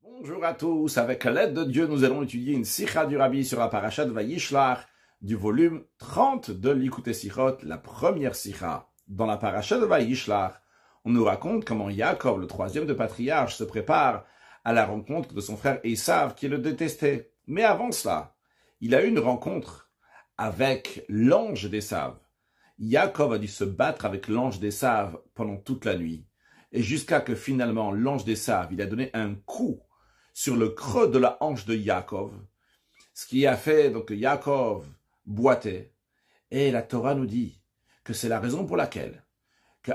Bonjour à tous, avec l'aide de Dieu, nous allons étudier une sikha du Rabbi sur la paracha de Vayishlach du volume 30 de l'Ikutei Sichot, la première sikha. Dans la paracha de Vayishlach, on nous raconte comment Yaakov, le troisième de patriarche, se prépare à la rencontre de son frère Esav qui le détestait. Mais avant cela, il a eu une rencontre avec l'ange d'Esav. Yaakov a dû se battre avec l'ange d'Esav pendant toute la nuit. Et jusqu'à que finalement l'ange d'Esav, il a donné un coup sur le creux de la hanche de Yaakov, ce qui a fait donc que Yaakov boitait. Et la Torah nous dit que c'est la raison pour laquelle que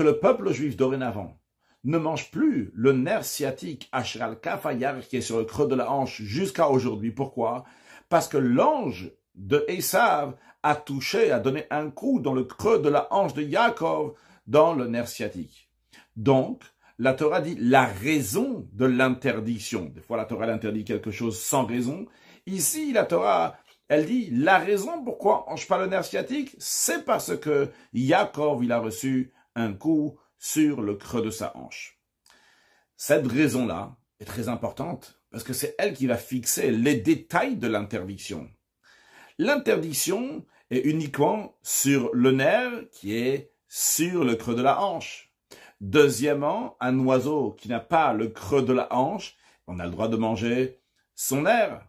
le peuple juif dorénavant ne mange plus le nerf sciatique Ashral Kafayar qui est sur le creux de la hanche jusqu'à aujourd'hui. Pourquoi? Parce que l'ange de Esav a touché, a donné un coup dans le creux de la hanche de Yaakov dans le nerf sciatique. Donc, la Torah dit la raison de l'interdiction. Des fois, la Torah elle interdit quelque chose sans raison. Ici, la Torah, elle dit la raison pourquoi on ne mange pas le nerf sciatique, c'est parce que Yaakov, il a reçu un coup sur le creux de sa hanche. Cette raison-là est très importante parce que c'est elle qui va fixer les détails de l'interdiction. L'interdiction est uniquement sur le nerf qui est sur le creux de la hanche. Deuxièmement, un oiseau qui n'a pas le creux de la hanche, on a le droit de manger son nerf.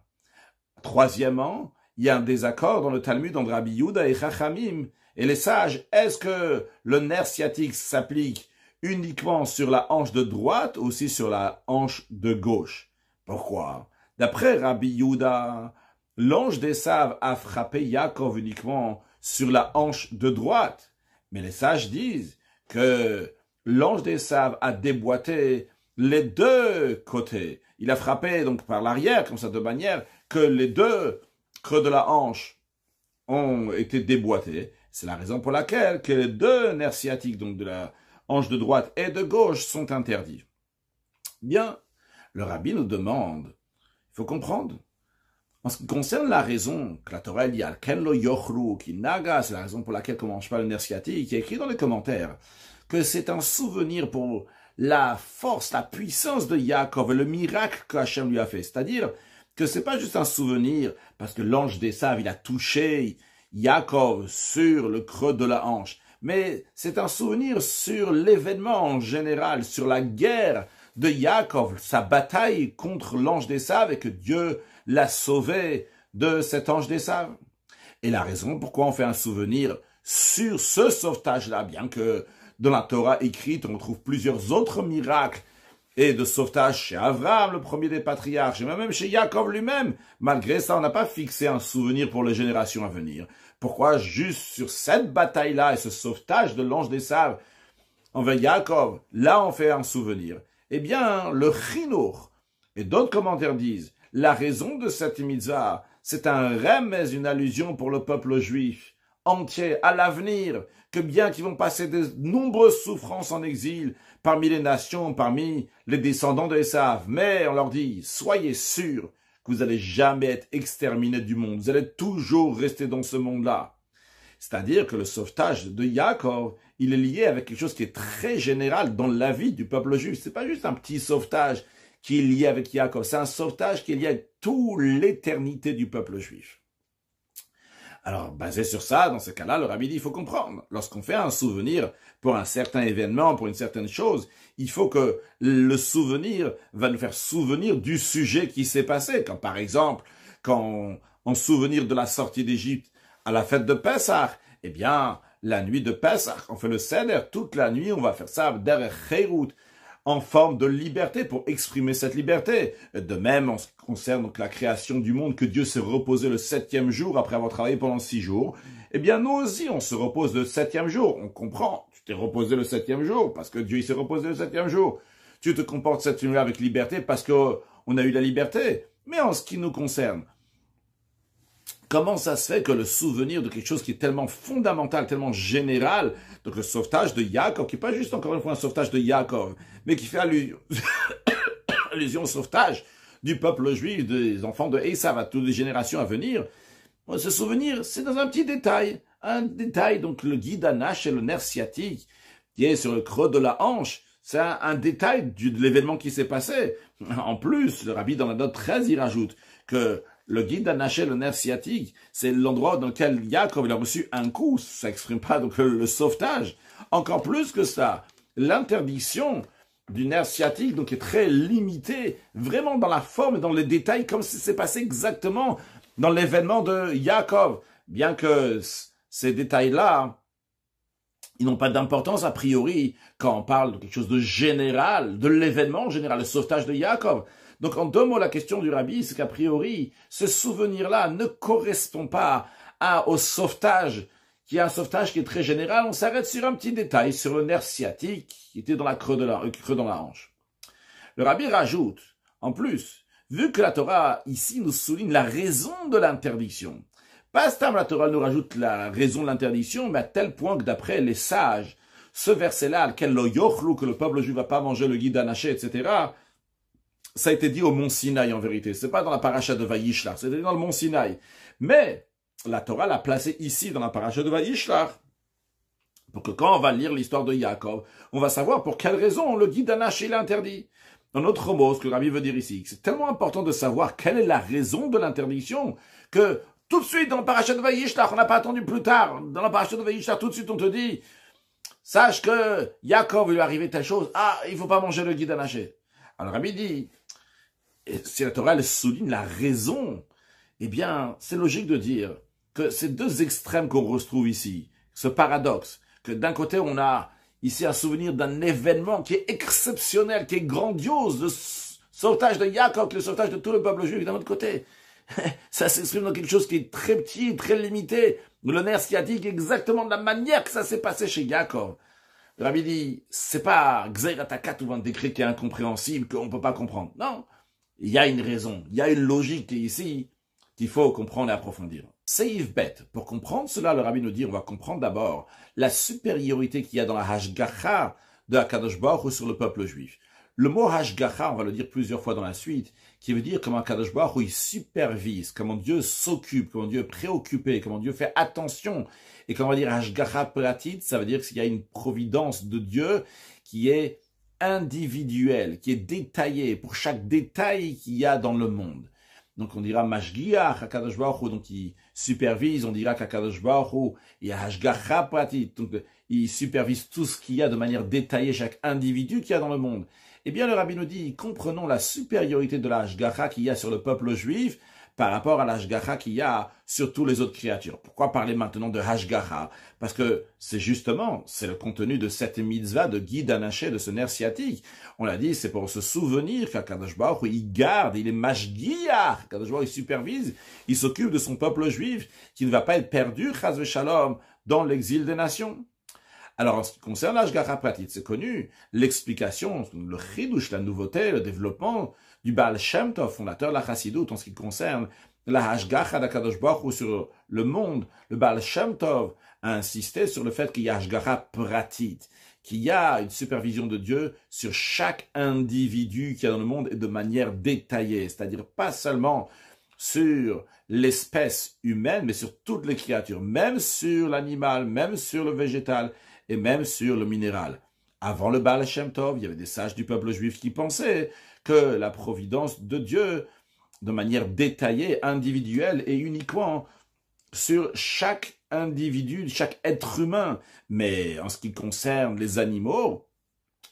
Troisièmement, il y a un désaccord dans le Talmud entre Rabbi Yehuda et Chachamim. Et les sages, est-ce que le nerf sciatique s'applique uniquement sur la hanche de droite ou aussi sur la hanche de gauche? Pourquoi? D'après Rabbi Yehuda, l'ange d'Esav a frappé Yaakov uniquement sur la hanche de droite. Mais les sages disent que l'ange d'Esav a déboîté les deux côtés. Il a frappé donc par l'arrière, comme ça, de manière que les deux creux de la hanche ont été déboîtés. C'est la raison pour laquelle que les deux nerfs sciatiques, donc de la hanche de droite et de gauche, sont interdits. Bien, le rabbi nous demande, il faut comprendre, en ce qui concerne la raison que la Torah dit « Ken lo yochlu ki naga », c'est la raison pour laquelle on ne mange pas le nerf sciatique, qui est écrit dans les commentaires, que c'est un souvenir pour la force, la puissance de Yaakov et le miracle que Hachem lui a fait. C'est-à-dire que c'est pas juste un souvenir parce que l'ange d'Esav, il a touché Yaakov sur le creux de la hanche, mais c'est un souvenir sur l'événement en général, sur la guerre de Yaakov, sa bataille contre l'ange d'Esav et que Dieu l'a sauvé de cet ange d'Esav. Et la raison pourquoi on fait un souvenir sur ce sauvetage-là, bien que dans la Torah écrite, on trouve plusieurs autres miracles et de sauvetage chez Abraham, le premier des patriarches, et même chez Yaakov lui-même. Malgré ça, on n'a pas fixé un souvenir pour les générations à venir. Pourquoi juste sur cette bataille-là et ce sauvetage de l'ange d'Esav envers Yaakov, là on fait un souvenir? Eh bien, le Chinour et d'autres commentaires disent, la raison de cette mitzvah, c'est un remez, une allusion pour le peuple juif entier à l'avenir, que bien qu'ils vont passer de nombreuses souffrances en exil parmi les nations, parmi les descendants de Esav, mais on leur dit, soyez sûrs que vous n'allez jamais être exterminés du monde, vous allez toujours rester dans ce monde-là. C'est-à-dire que le sauvetage de Yaakov, il est lié avec quelque chose qui est très général dans la vie du peuple juif. C'est pas juste un petit sauvetage qui est lié avec Yaakov, c'est un sauvetage qui est lié à toute l'éternité du peuple juif. Alors, basé sur ça, dans ce cas-là, le rabbi dit, il faut comprendre. Lorsqu'on fait un souvenir pour un certain événement, pour une certaine chose, il faut que le souvenir va nous faire souvenir du sujet qui s'est passé. Comme par exemple, quand en souvenir de la sortie d'Égypte à la fête de Pessah, eh bien, la nuit de Pessah, on fait le Seder, toute la nuit, on va faire ça, derech Cheirut, en forme de liberté pour exprimer cette liberté. De même, en ce qui concerne donc la création du monde, que Dieu s'est reposé le 7e jour après avoir travaillé pendant 6 jours, eh bien nous aussi on se repose le 7e jour. On comprend, tu t'es reposé le 7e jour parce que Dieu il s'est reposé le 7e jour. Tu te comportes cette nuit avec liberté parce que on a eu la liberté. Mais en ce qui nous concerne, comment ça se fait que le souvenir de quelque chose qui est tellement fondamental, tellement général, donc le sauvetage de Yaakov, qui n'est pas juste encore une fois un sauvetage de Yaakov, mais qui fait allusion au sauvetage du peuple juif, des enfants de Esav à toutes les générations à venir, ce souvenir, c'est dans un petit détail. Un détail, donc le guidanache et le nerf sciatique, qui est sur le creux de la hanche, C'est un détail de l'événement qui s'est passé. En plus, le rabbi dans la note 13, il rajoute que le guide d'Anaché, le nerf sciatique, c'est l'endroit dans lequel Yaakov il a reçu un coup. Ça n'exprime pas donc le sauvetage. Encore plus que ça, l'interdiction du nerf sciatique donc est très limitée, vraiment dans la forme et dans les détails, comme si c'est passé exactement dans l'événement de Yaakov. Bien que ces détails-là, ils n'ont pas d'importance a priori quand on parle de quelque chose de général, de l'événement général, le sauvetage de Yaakov. Donc en deux mots, la question du rabbi, c'est qu'a priori, ce souvenir-là ne correspond pas au sauvetage, qui est un sauvetage qui est très général. On s'arrête sur un petit détail, sur le nerf sciatique, qui était dans la creux dans la hanche. Le rabbi rajoute, en plus, vu que la Torah ici nous souligne la raison de l'interdiction, pas seulement la Torah nous rajoute la raison de l'interdiction, mais à tel point que d'après les sages, ce verset-là, lequel lo yochlu, que le peuple juif va pas manger le guide d'Anaché, etc., ça a été dit au mont Sinaï en vérité. C'est pas dans la paracha de Vayishlach, c'était dans le mont Sinaï. Mais la Torah l'a placé ici dans la paracha de Vayishlach. Pour que quand on va lire l'histoire de Yaakov, on va savoir pour quelle raison le guide d'Anaché l'a interdit. En autre mot, ce que le rabbi veut dire ici, c'est tellement important de savoir quelle est la raison de l'interdiction que tout de suite, dans le parachat de Vayishlach, on n'a pas attendu plus tard. Dans le parachat de Vayishlach, tout de suite, on te dit, sache que Yaakov, il lui est arrivé telle chose. Ah, il faut pas manger le guide d'Anaché. Alors, Rabbi dit, si la Torah elle souligne la raison, eh bien, c'est logique de dire que ces deux extrêmes qu'on retrouve ici, ce paradoxe, que d'un côté, on a ici un souvenir d'un événement qui est exceptionnel, qui est grandiose, le sauvetage de Yaakov, le sauvetage de tout le peuple juif, d'un autre côté. Ça s'exprime dans quelque chose qui est très petit, très limité. Le nerf sciatique, exactement de la manière que ça s'est passé chez Yaakov. Le rabbi dit, c'est pas Xeratakat ou un décret qui est incompréhensible, qu'on ne peut pas comprendre. Non, il y a une raison, il y a une logique qui est ici, qu'il faut comprendre et approfondir. Seif bet. Pour comprendre cela, le rabbi nous dit, on va comprendre d'abord la supériorité qu'il y a dans la hashgacha de Akadosh Baruch Hu sur le peuple juif. Le mot hashgacha, on va le dire plusieurs fois dans la suite, qui veut dire comment Akadosh Baruch Hu il supervise, comment Dieu s'occupe, comment Dieu est préoccupé, comment Dieu fait attention. Et quand on va dire hashgacha pratit, ça veut dire qu'il y a une providence de Dieu qui est individuelle, qui est détaillée pour chaque détail qu'il y a dans le monde. Donc on dira mashgiach Akadosh Baruch Hu, donc il supervise, on dira qu'Akadosh Baruch Hu, il y a hashgacha pratit, donc il supervise tout ce qu'il y a de manière détaillée, chaque individu qu'il y a dans le monde. Eh bien, le rabbi nous dit, comprenons la supériorité de la hashgacha qu'il y a sur le peuple juif par rapport à la hashgacha qu'il y a sur toutes les autres créatures. Pourquoi parler maintenant de hashgacha? Parce que c'est le contenu de cette mitzvah de guide anaché, de ce nerf sciatique. On l'a dit, c'est pour se souvenir qu'Akadosh Baruch Hu, il garde, il est mashgiach, Akadosh Baruch Hu, il supervise, il s'occupe de son peuple juif, qui ne va pas être perdu, chas v'shalom, dans l'exil des nations. Alors, en ce qui concerne l'Hashgacha Pratit, c'est connu, l'explication, le chidouche, la nouveauté, le développement du Baal Shem Tov, fondateur de la Chassidut, en ce qui concerne la Hashgacha d'Akadosh Baruch Hu sur le monde. Le Baal Shem Tov a insisté sur le fait qu'il y a Hashgacha Pratit, qu'il y a une supervision de Dieu sur chaque individu qui est dans le monde et de manière détaillée, c'est-à-dire pas seulement sur l'espèce humaine, mais sur toutes les créatures, même sur l'animal, même sur le végétal, et même sur le minéral. Avant le Baal Shem Tov, il y avait des sages du peuple juif qui pensaient que la providence de Dieu, de manière détaillée, individuelle et uniquement sur chaque individu, chaque être humain. Mais en ce qui concerne les animaux,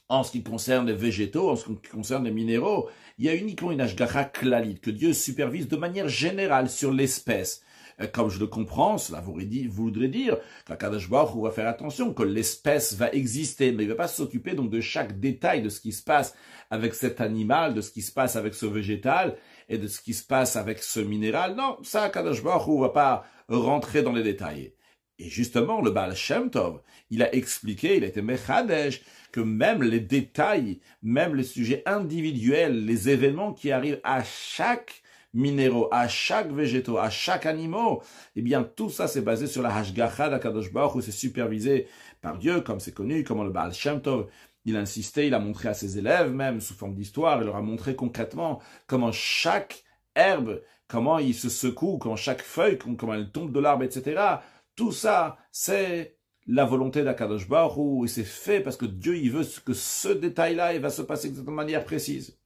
en ce qui concerne les végétaux, en ce qui concerne les minéraux, il y a uniquement une hashgacha klalit, que Dieu supervise de manière générale sur l'espèce. Comme je le comprends, cela voudrait dire qu'Akadosh Baruch Hu va faire attention, que l'espèce va exister, mais il ne va pas s'occuper donc de chaque détail de ce qui se passe avec cet animal, de ce qui se passe avec ce végétal et de ce qui se passe avec ce minéral. Non, ça, Akadosh Baruch Hu ne va pas rentrer dans les détails. Et justement, le Baal Shem Tov, il a expliqué, il a été mechadesh, que même les détails, même les sujets individuels, les événements qui arrivent à chaque minéraux, à chaque végétaux, à chaque animal, eh bien tout ça c'est basé sur la hashgacha d'Akadosh Baruch Hu, c'est supervisé par Dieu, comme c'est connu, comment le Baal Shem Tov, il a insisté, il a montré à ses élèves même, sous forme d'histoire, il leur a montré concrètement comment chaque herbe, comment il se secoue, comment chaque feuille, comment elle tombe de l'arbre, etc. Tout ça, c'est la volonté d'Akadosh Baruch Hu, et c'est fait parce que Dieu, il veut que ce détail-là, il va se passer de manière précise.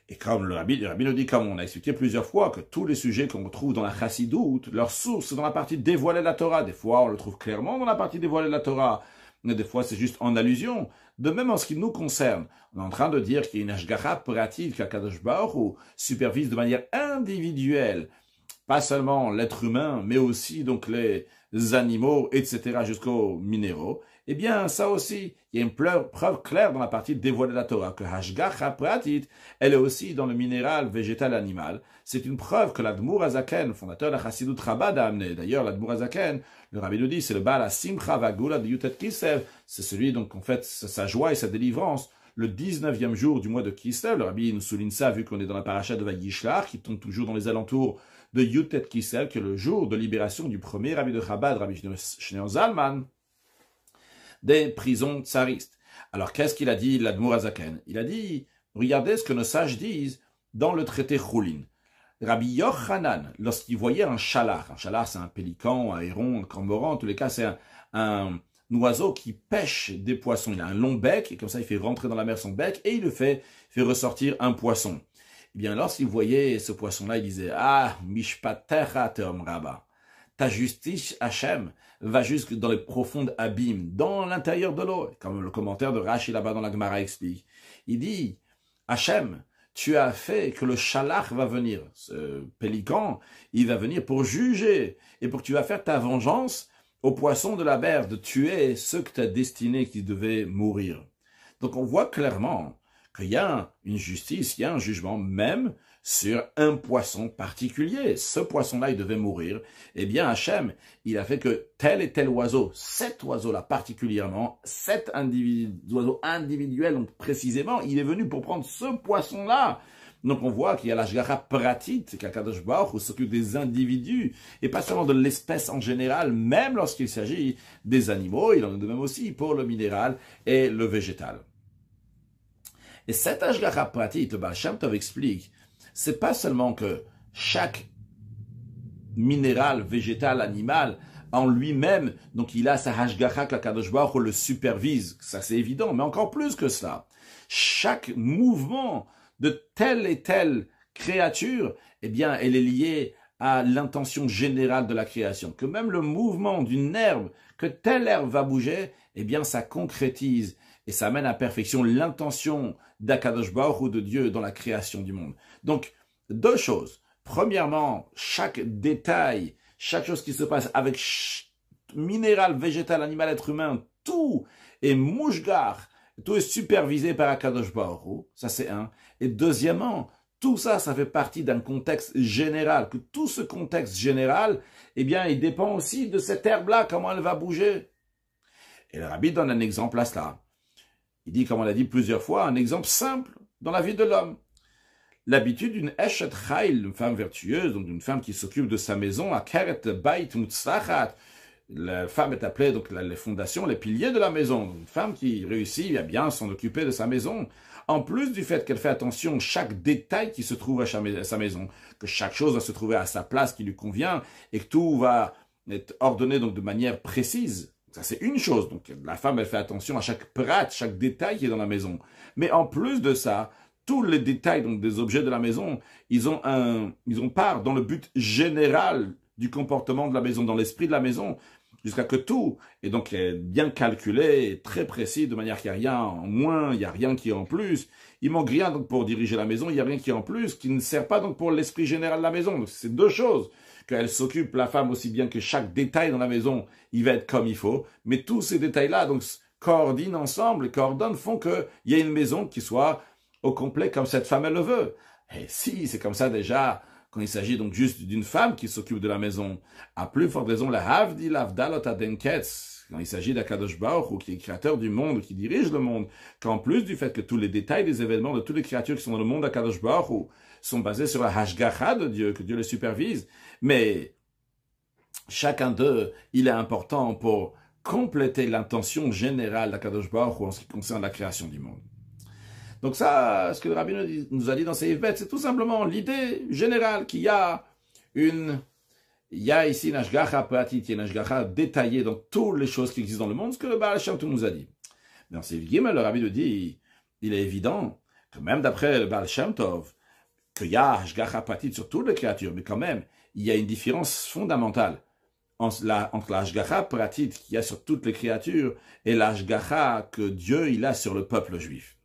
Et comme le Rabbi nous dit, comme on a expliqué plusieurs fois, que tous les sujets qu'on trouve dans la Chassidoute, leur source, c'est dans la partie dévoilée de la Torah. Des fois, on le trouve clairement dans la partie dévoilée de la Torah, mais des fois, c'est juste en allusion. De même, en ce qui nous concerne, on est en train de dire qu'il y a une Hashgacha pratique qu'Akadosh Baruch Hu supervise de manière individuelle, pas seulement l'être humain, mais aussi donc les animaux, etc., jusqu'aux minéraux. Eh bien, ça aussi, il y a une preuve claire dans la partie dévoilée de la Torah, que Hashgacha pratit, elle est aussi dans le minéral, végétal, animal. C'est une preuve que l'Admour Azaken, fondateur de la Chassidut Chabad, a amené. D'ailleurs, l'Admour Azaken, le Rabbi nous dit, c'est le Baal Simcha Vagula de Yutet Kislev. C'est celui, donc, en fait, sa joie et sa délivrance. Le 19e jour du mois de Kislev, le Rabbi nous souligne ça, vu qu'on est dans la paracha de Vayishlach, qui tombe toujours dans les alentours de Yutet Kislev, que le jour de libération du premier Rabbi de Chabad, Rabbi Shneur Zalman, des prisons tsaristes. Alors, qu'est-ce qu'il a dit, l'Admour Azaken? Il a dit, regardez ce que nos sages disent dans le traité Choulin. Rabbi Yochanan, lorsqu'il voyait un shalach c'est un pélican, un héron, un cormoran, en tous les cas, c'est un oiseau qui pêche des poissons. Il a un long bec, et comme ça, il fait rentrer dans la mer son bec, et il fait ressortir un poisson. Eh bien, lorsqu'il voyait ce poisson-là, il disait, ah, mishpatecha teom rabba. Ta justice, Hachem, va jusque dans les profondes abîmes, dans l'intérieur de l'eau. Comme le commentaire de Rashi là-bas dans la Gemara explique. Il dit, Hachem, tu as fait que le shalach va venir, ce pélican, il va venir pour juger, et pour que tu vas faire ta vengeance aux poissons de la mer, de tuer ceux que tu as destinés qui devaient mourir. Donc on voit clairement qu'il y a une justice, il y a un jugement même sur un poisson particulier. Ce poisson-là, il devait mourir. Eh bien, Hachem, il a fait que tel et tel oiseau, cet oiseau-là particulièrement, cet oiseau individuel, donc précisément, il est venu pour prendre ce poisson-là. Donc on voit qu'il y a l'Hashgacha pratit, qu'Akadosh Baruch Hu s'occupe des individus, et pas seulement de l'espèce en général, même lorsqu'il s'agit des animaux, il en est de même aussi pour le minéral et le végétal. Et cet Hashgacha pratit, le Baal Shem Tov explique, c'est pas seulement que chaque minéral, végétal, animal, en lui-même, donc il a sa Hashgacha que l'Akadosh Baruch Hu le supervise, ça c'est évident, mais encore plus que cela. Chaque mouvement de telle et telle créature, eh bien, elle est liée à l'intention générale de la création. Que même le mouvement d'une herbe, que telle herbe va bouger, eh bien, ça concrétise et ça amène à perfection l'intention d'Akadosh Baruch Hu, de Dieu, dans la création du monde. Donc, deux choses. Premièrement, chaque détail, chaque chose qui se passe avec minéral, végétal, animal, être humain, tout est mouchgar, tout est supervisé par Akadosh Baruch Hu, ça c'est un. Et deuxièmement, tout ça, ça fait partie d'un contexte général, que tout ce contexte général, eh bien, il dépend aussi de cette herbe-là, comment elle va bouger. Et le Rabbi donne un exemple à cela. Il dit, comme on l'a dit plusieurs fois, un exemple simple dans la vie de l'homme. L'habitude d'une Eshet Chayil, une femme vertueuse, donc une femme qui s'occupe de sa maison, Akeret Bait Mutzlachat. La femme est appelée donc les fondations, les piliers de la maison. Une femme qui réussit à bien s'en occuper de sa maison. En plus du fait qu'elle fait attention à chaque détail qui se trouve à sa maison, que chaque chose va se trouver à sa place qui lui convient et que tout va être ordonné donc de manière précise. Ça, c'est une chose. Donc, la femme, elle fait attention à chaque prat, chaque détail qui est dans la maison. Mais en plus de ça, tous les détails donc, des objets de la maison, ils ont part dans le but général du comportement de la maison, dans l'esprit de la maison, jusqu'à que tout est donc bien calculé, très précis, de manière qu'il n'y a rien en moins, il n'y a rien qui est en plus. Il manque rien donc pour diriger la maison, il n'y a rien qui est en plus, qui ne sert pas donc pour l'esprit général de la maison. Donc, c'est deux choses. Qu'elle s'occupe, la femme, aussi bien que chaque détail dans la maison, il va être comme il faut. Mais tous ces détails-là, donc, coordinent ensemble, coordonnent, font qu'il y ait une maison qui soit au complet comme cette femme, elle le veut. Et si c'est comme ça déjà, quand il s'agit donc juste d'une femme qui s'occupe de la maison, à plus forte raison, la Havdi Lavdalot Adenketz, quand il s'agit d'Akadosh Baruch Hu, qui est créateur du monde, qui dirige le monde, qu'en plus du fait que tous les détails des événements de toutes les créatures qui sont dans le monde d'Akadosh Baruch Hu sont basés sur la Hashgacha de Dieu, que Dieu les supervise, mais chacun d'eux, il est important pour compléter l'intention générale d'Akadosh Baruch Hu en ce qui concerne la création du monde. Donc ça, ce que le Rabbi nous a dit dans ses Yves, c'est tout simplement l'idée générale qu'il y a une il y a ici une ashgacha pratit, il y a une ashgacha détaillée dans toutes les choses qui existent dans le monde, ce que le Baal Shem Tov nous a dit. Dans ces Gimel, le Rabbi nous dit, il est évident que même d'après le Baal Shem Tov, qu'il y a ashgacha pratit sur toutes les créatures, mais quand même, il y a une différence fondamentale entre la ashgacha pratit qu'il y a sur toutes les créatures et la ashgacha que Dieu il a sur le peuple juif.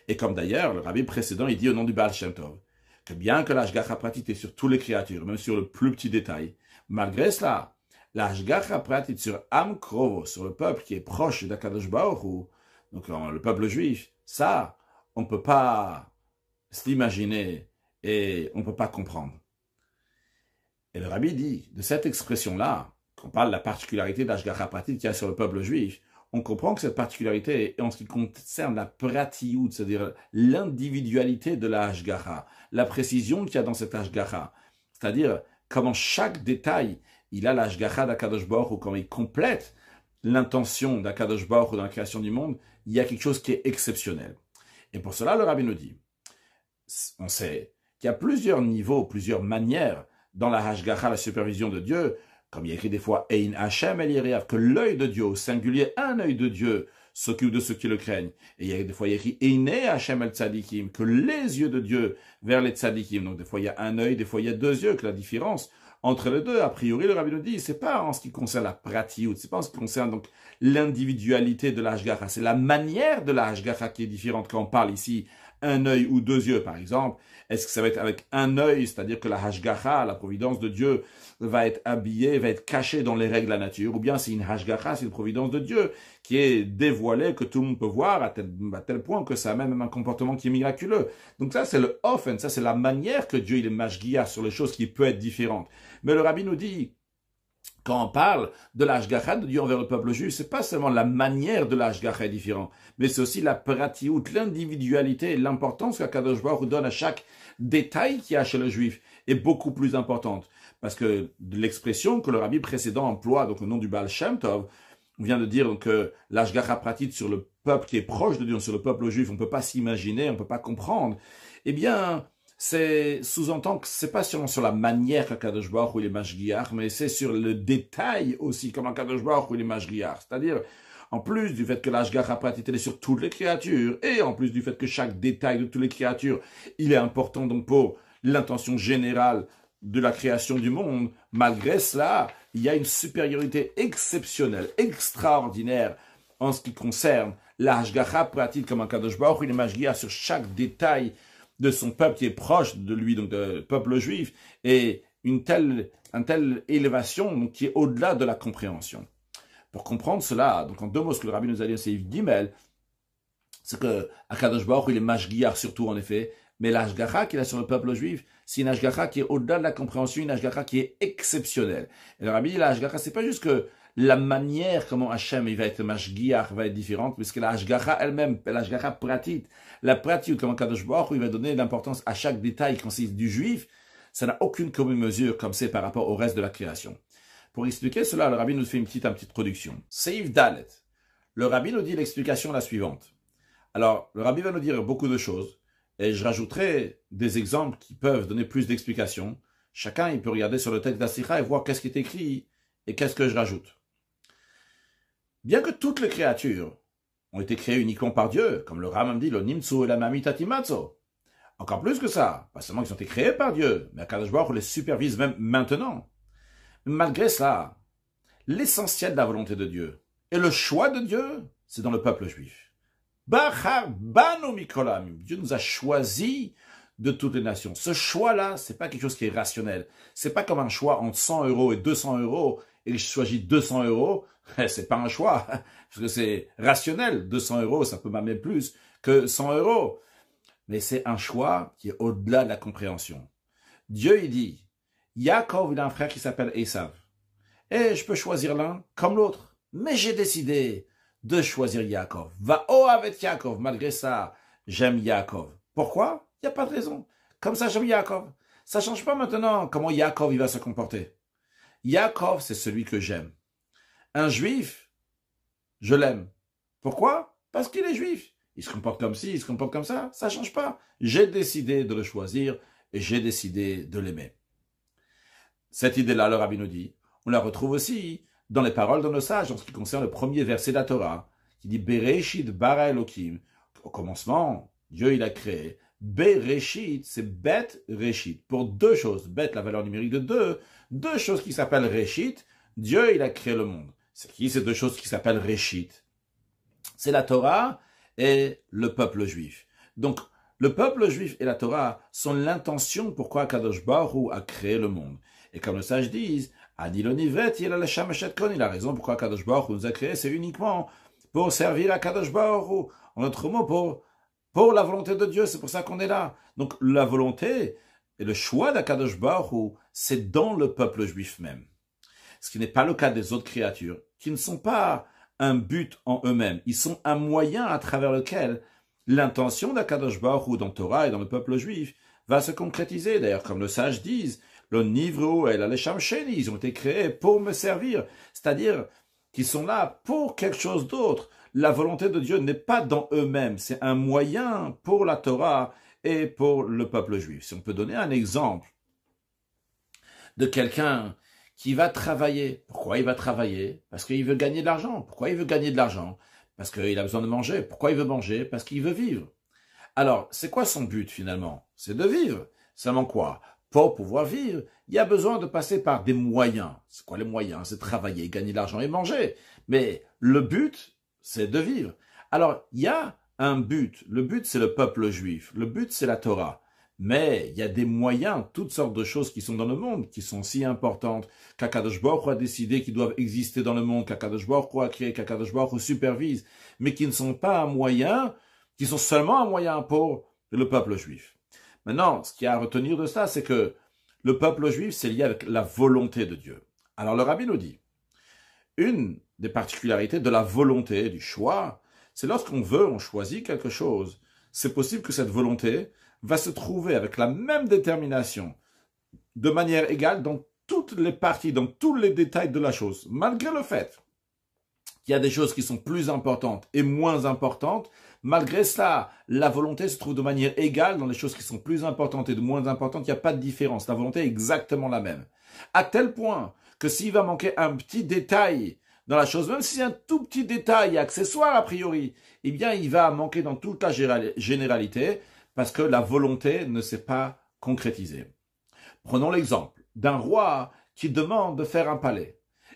Et comme d'ailleurs, le Rabbi précédent, il dit au nom du Baal Shem Tov, que bien que la ashgacha pratit est sur toutes les créatures, même sur le plus petit détail, malgré cela, la ashgacha pratit sur Am Krovo, sur le peuple qui est proche d'Akadosh Baruch Hu, donc le peuple juif, ça, on ne peut pas s'imaginer et on ne peut pas comprendre. Et le Rabbi dit, de cette expression-là, qu'on parle de la particularité d'Ashgacha pratit qu'il y a sur le peuple juif, on comprend que cette particularité est en ce qui concerne la pratiout, c'est-à-dire l'individualité de la Ashgacha, la précision qu'il y a dans cette Ashgacha, c'est-à-dire comment chaque détail, il a la Ashgacha d'Akadosh Baruch Hu, comment il complète l'intention d'Akadosh Baruch Hu dans la création du monde, il y a quelque chose qui est exceptionnel. Et pour cela, le Rabbi nous dit, on sait qu'il y a plusieurs niveaux, plusieurs manières dans la Hashgacha, la supervision de Dieu, comme il y a écrit des fois, Ein Hashem El Yereav, que l'œil de Dieu, au singulier, un œil de Dieu, s'occupe de ceux qui le craignent. Et il y a des fois, il y a écrit Eine Hashem El Tzadikim, que les yeux de Dieu vers les Tzadikim. Donc des fois, il y a un œil, des fois, il y a deux yeux, que la différence entre les deux, a priori, le Rabbi nous dit, c'est pas en ce qui concerne la pratiout, c'est pas en ce qui concerne donc l'individualité de la Hashgacha, c'est la manière de la Hashgacha qui est différente quand on parle ici un œil ou deux yeux, par exemple. Est-ce que ça va être avec un œil, c'est-à-dire que la Hashgacha, la providence de Dieu, va être habillée, va être cachée dans les règles de la nature, ou bien c'est une Hashgacha, c'est une providence de Dieu qui est dévoilée, que tout le monde peut voir à tel point que ça a même un comportement qui est miraculeux. Donc ça, c'est le offen, ça c'est la manière que Dieu il est mashgiach sur les choses qui peut être différentes. Mais le Rabbi nous dit, quand on parle de l'Hashgacha de Dieu envers le peuple juif, c'est pas seulement la manière de l'Hashgacha est différente, mais c'est aussi la pratiout, l'individualité, l'importance qu'Akadosh Baruch Hu donne à chaque détail qu'il y a chez le juif est beaucoup plus importante. Parce que l'expression que le Rabbi précédent emploie, donc au nom du Baal Shem Tov, on vient de dire que l'Hashgacha pratit sur le peuple qui est proche de Dieu, sur le peuple juif, on ne peut pas s'imaginer, on ne peut pas comprendre. Eh bien, c'est sous-entend que c'est pas seulement sur la manière qu'Akadosh Baruch Hu il est mashgiach, mais c'est sur le détail aussi, comme Akadosh Baruch Hu il est mashgiach. C'est-à-dire, en plus du fait que l'Hashgacha pratit est sur toutes les créatures, et en plus du fait que chaque détail de toutes les créatures, il est important donc pour l'intention générale de la création du monde, malgré cela, il y a une supériorité exceptionnelle, extraordinaire, en ce qui concerne la Hashgacha pratit comme un Kadosh Baruch Hu, il est mashgiach sur chaque détail de son peuple qui est proche de lui, donc du peuple juif, et une telle élévation donc, qui est au-delà de la compréhension. Pour comprendre cela, donc en deux mots, ce que le Rabbi nous a dit, c'est Gimel, c'est que Akadosh Baruch Hu, il est mashgiach surtout en effet, mais la Hashgacha qu'il a sur le peuple juif, c'est une Hashgacha qui est au-delà de la compréhension, une Hashgacha qui est exceptionnelle. Et le Rabbi dit, la Hashgacha, c'est pas juste que la manière comment Hachem il va être mashgiach va être différente, puisque la Hashgacha elle-même, la Hashgacha pratit, la pratit, comment Kadosh Baruch Hu, il va donner l'importance à chaque détail quand c'est du juif, ça n'a aucune commune mesure comme c'est par rapport au reste de la création. Pour expliquer cela, le Rabbi nous fait une petite introduction. Seif Dalet. Le Rabbi nous dit l'explication la suivante. Alors, le Rabbi va nous dire beaucoup de choses, et je rajouterai des exemples qui peuvent donner plus d'explications. Chacun, il peut regarder sur le texte d'Asicha et voir qu'est-ce qui est écrit et qu'est-ce que je rajoute. Bien que toutes les créatures ont été créées uniquement par Dieu, comme le Rambam dit, le Nimtsu et la Mamitatimatso. Encore plus que ça, pas seulement qu'ils ont été créés par Dieu, mais Akadosh Baruch Hu les supervise même maintenant. Malgré cela, l'essentiel de la volonté de Dieu et le choix de Dieu, c'est dans le peuple juif. Bachar banu mikolam. Dieu nous a choisis de toutes les nations. Ce choix-là, c'est pas quelque chose qui est rationnel. C'est pas comme un choix entre 100 € et 200 € et je choisis 200 €. C'est pas un choix, parce que c'est rationnel. 200 €, ça peut m'amener plus que 100 €. Mais c'est un choix qui est au-delà de la compréhension. Dieu, il dit, Yaakov, il a un frère qui s'appelle Esav. Et je peux choisir l'un comme l'autre. Mais j'ai décidé de choisir Yaakov. Va-o avec Yaakov. Malgré ça, j'aime Yaakov. Pourquoi? Il n'y a pas de raison. Comme ça, j'aime Yaakov. Ça ne change pas maintenant comment Yaakov il va se comporter. Yaakov, c'est celui que j'aime. Un juif, je l'aime. Pourquoi? Parce qu'il est juif. Il se comporte comme ci, il se comporte comme ça. Ça ne change pas. J'ai décidé de le choisir et j'ai décidé de l'aimer. Cette idée-là, le Rabbi nous dit, on la retrouve aussi dans les paroles de nos sages en ce qui concerne le premier verset de la Torah, qui dit Bereshit bara Elohim. Au commencement, Dieu il a créé. Bereshit, c'est Bet Reshit. Pour deux choses. Bet, la valeur numérique de deux. Deux choses qui s'appellent Reshit. Dieu il a créé le monde. C'est qui ces deux choses qui s'appellent Reshit? C'est la Torah et le peuple juif. Donc, le peuple juif et la Torah sont l'intention pourquoi Kadosh Baruch Hu a créé le monde. Et comme le sage disent, Ani lo nivret, il a la shameshet kon, il a raison pourquoi Kadosh Baruch Hu nous a créé, c'est uniquement pour servir à Kadosh Baruch Hu. En d'autres mots, pour la volonté de Dieu, c'est pour ça qu'on est là. Donc, la volonté et le choix d'Akadosh Baruch Hu, c'est dans le peuple juif même. Ce qui n'est pas le cas des autres créatures, qui ne sont pas un but en eux-mêmes. Ils sont un moyen à travers lequel l'intention d'Akadosh Baruch Hu dans Torah et dans le peuple juif va se concrétiser. D'ailleurs, comme le sage disent, le Nivro et la Lesham Sheni, ils ont été créés pour me servir. C'est-à-dire qu'ils sont là pour quelque chose d'autre. La volonté de Dieu n'est pas dans eux-mêmes. C'est un moyen pour la Torah et pour le peuple juif. Si on peut donner un exemple de quelqu'un qui va travailler. Pourquoi il va travailler? Parce qu'il veut gagner de l'argent. Pourquoi il veut gagner de l'argent? Parce qu'il a besoin de manger. Pourquoi il veut manger? Parce qu'il veut vivre. Alors, c'est quoi son but finalement? C'est de vivre. Seulement quoi? Pour pouvoir vivre, il y a besoin de passer par des moyens. C'est quoi les moyens? C'est travailler, gagner de l'argent et manger. Mais le but, c'est de vivre. Alors, il y a un but. Le but, c'est le peuple juif. Le but, c'est la Torah. Mais il y a des moyens, toutes sortes de choses qui sont dans le monde, qui sont si importantes, qu'Akadosh Baruch Hu a décidé qu'ils doivent exister dans le monde, qu'Akadosh Baruch Hu a créé, qu'Akadosh Baruch Hu supervise, mais qui ne sont pas un moyen, qui sont seulement un moyen pour le peuple juif. Maintenant, ce qu'il y a à retenir de ça, c'est que le peuple juif, c'est lié avec la volonté de Dieu. Alors le Rabbi nous dit, une des particularités de la volonté, du choix, c'est lorsqu'on veut, on choisit quelque chose. C'est possible que cette volonté va se trouver avec la même détermination, de manière égale dans toutes les parties, dans tous les détails de la chose, malgré le fait qu'il y a des choses qui sont plus importantes et moins importantes. Malgré cela, la volonté se trouve de manière égale dans les choses qui sont plus importantes et de moins importantes. Il n'y a pas de différence. La volonté est exactement la même. À tel point que s'il va manquer un petit détail dans la chose, même si c'est un tout petit détail accessoire a priori, eh bien, il va manquer dans toute la généralité parce que la volonté ne s'est pas concrétisée. Prenons l'exemple d'un roi qui demande de faire un palais.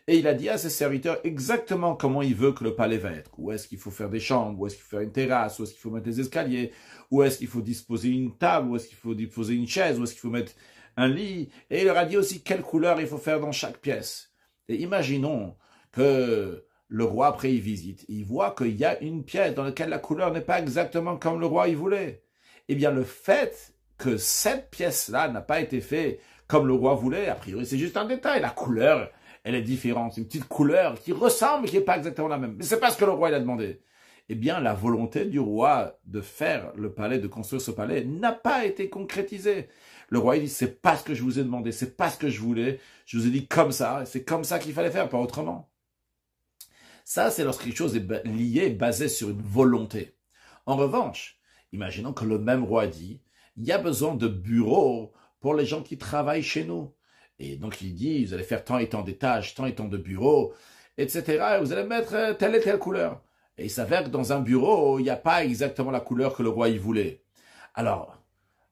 Et il a dit à ses serviteurs exactement comment il veut que le palais va être. Où est-ce qu'il faut faire des chambres, où est-ce qu'il faut faire une terrasse, où est-ce qu'il faut mettre des escaliers, où est-ce qu'il faut disposer une table, où est-ce qu'il faut disposer une chaise, où est-ce qu'il faut mettre un lit. Et il leur a dit aussi quelle couleur il faut faire dans chaque pièce. Et imaginons que le roi, après, il visite. Il voit qu'il y a une pièce dans laquelle la couleur n'est pas exactement comme le roi il voulait. Eh bien, le fait que cette pièce-là n'a pas été faite comme le roi voulait, a priori, c'est juste un détail. La couleur, elle est différente. C'est une petite couleur qui ressemble, qui n'est pas exactement la même. Mais c'est pas ce que le roi il a demandé. Eh bien, la volonté du roi de faire le palais, de construire ce palais, n'a pas été concrétisée. Le roi, il dit, c'est pas ce que je vous ai demandé, c'est pas ce que je voulais. Je vous ai dit comme ça, c'est comme ça qu'il fallait faire, pas autrement. Ça, c'est lorsque quelque chose est lié, basé sur une volonté. En revanche, imaginons que le même roi dit, il y a besoin de bureaux pour les gens qui travaillent chez nous. Et donc il dit, vous allez faire tant et tant d'étages, tant et tant de bureaux, etc. Et vous allez mettre telle et telle couleur. Et il s'avère que dans un bureau, il n'y a pas exactement la couleur que le roi y voulait. Alors,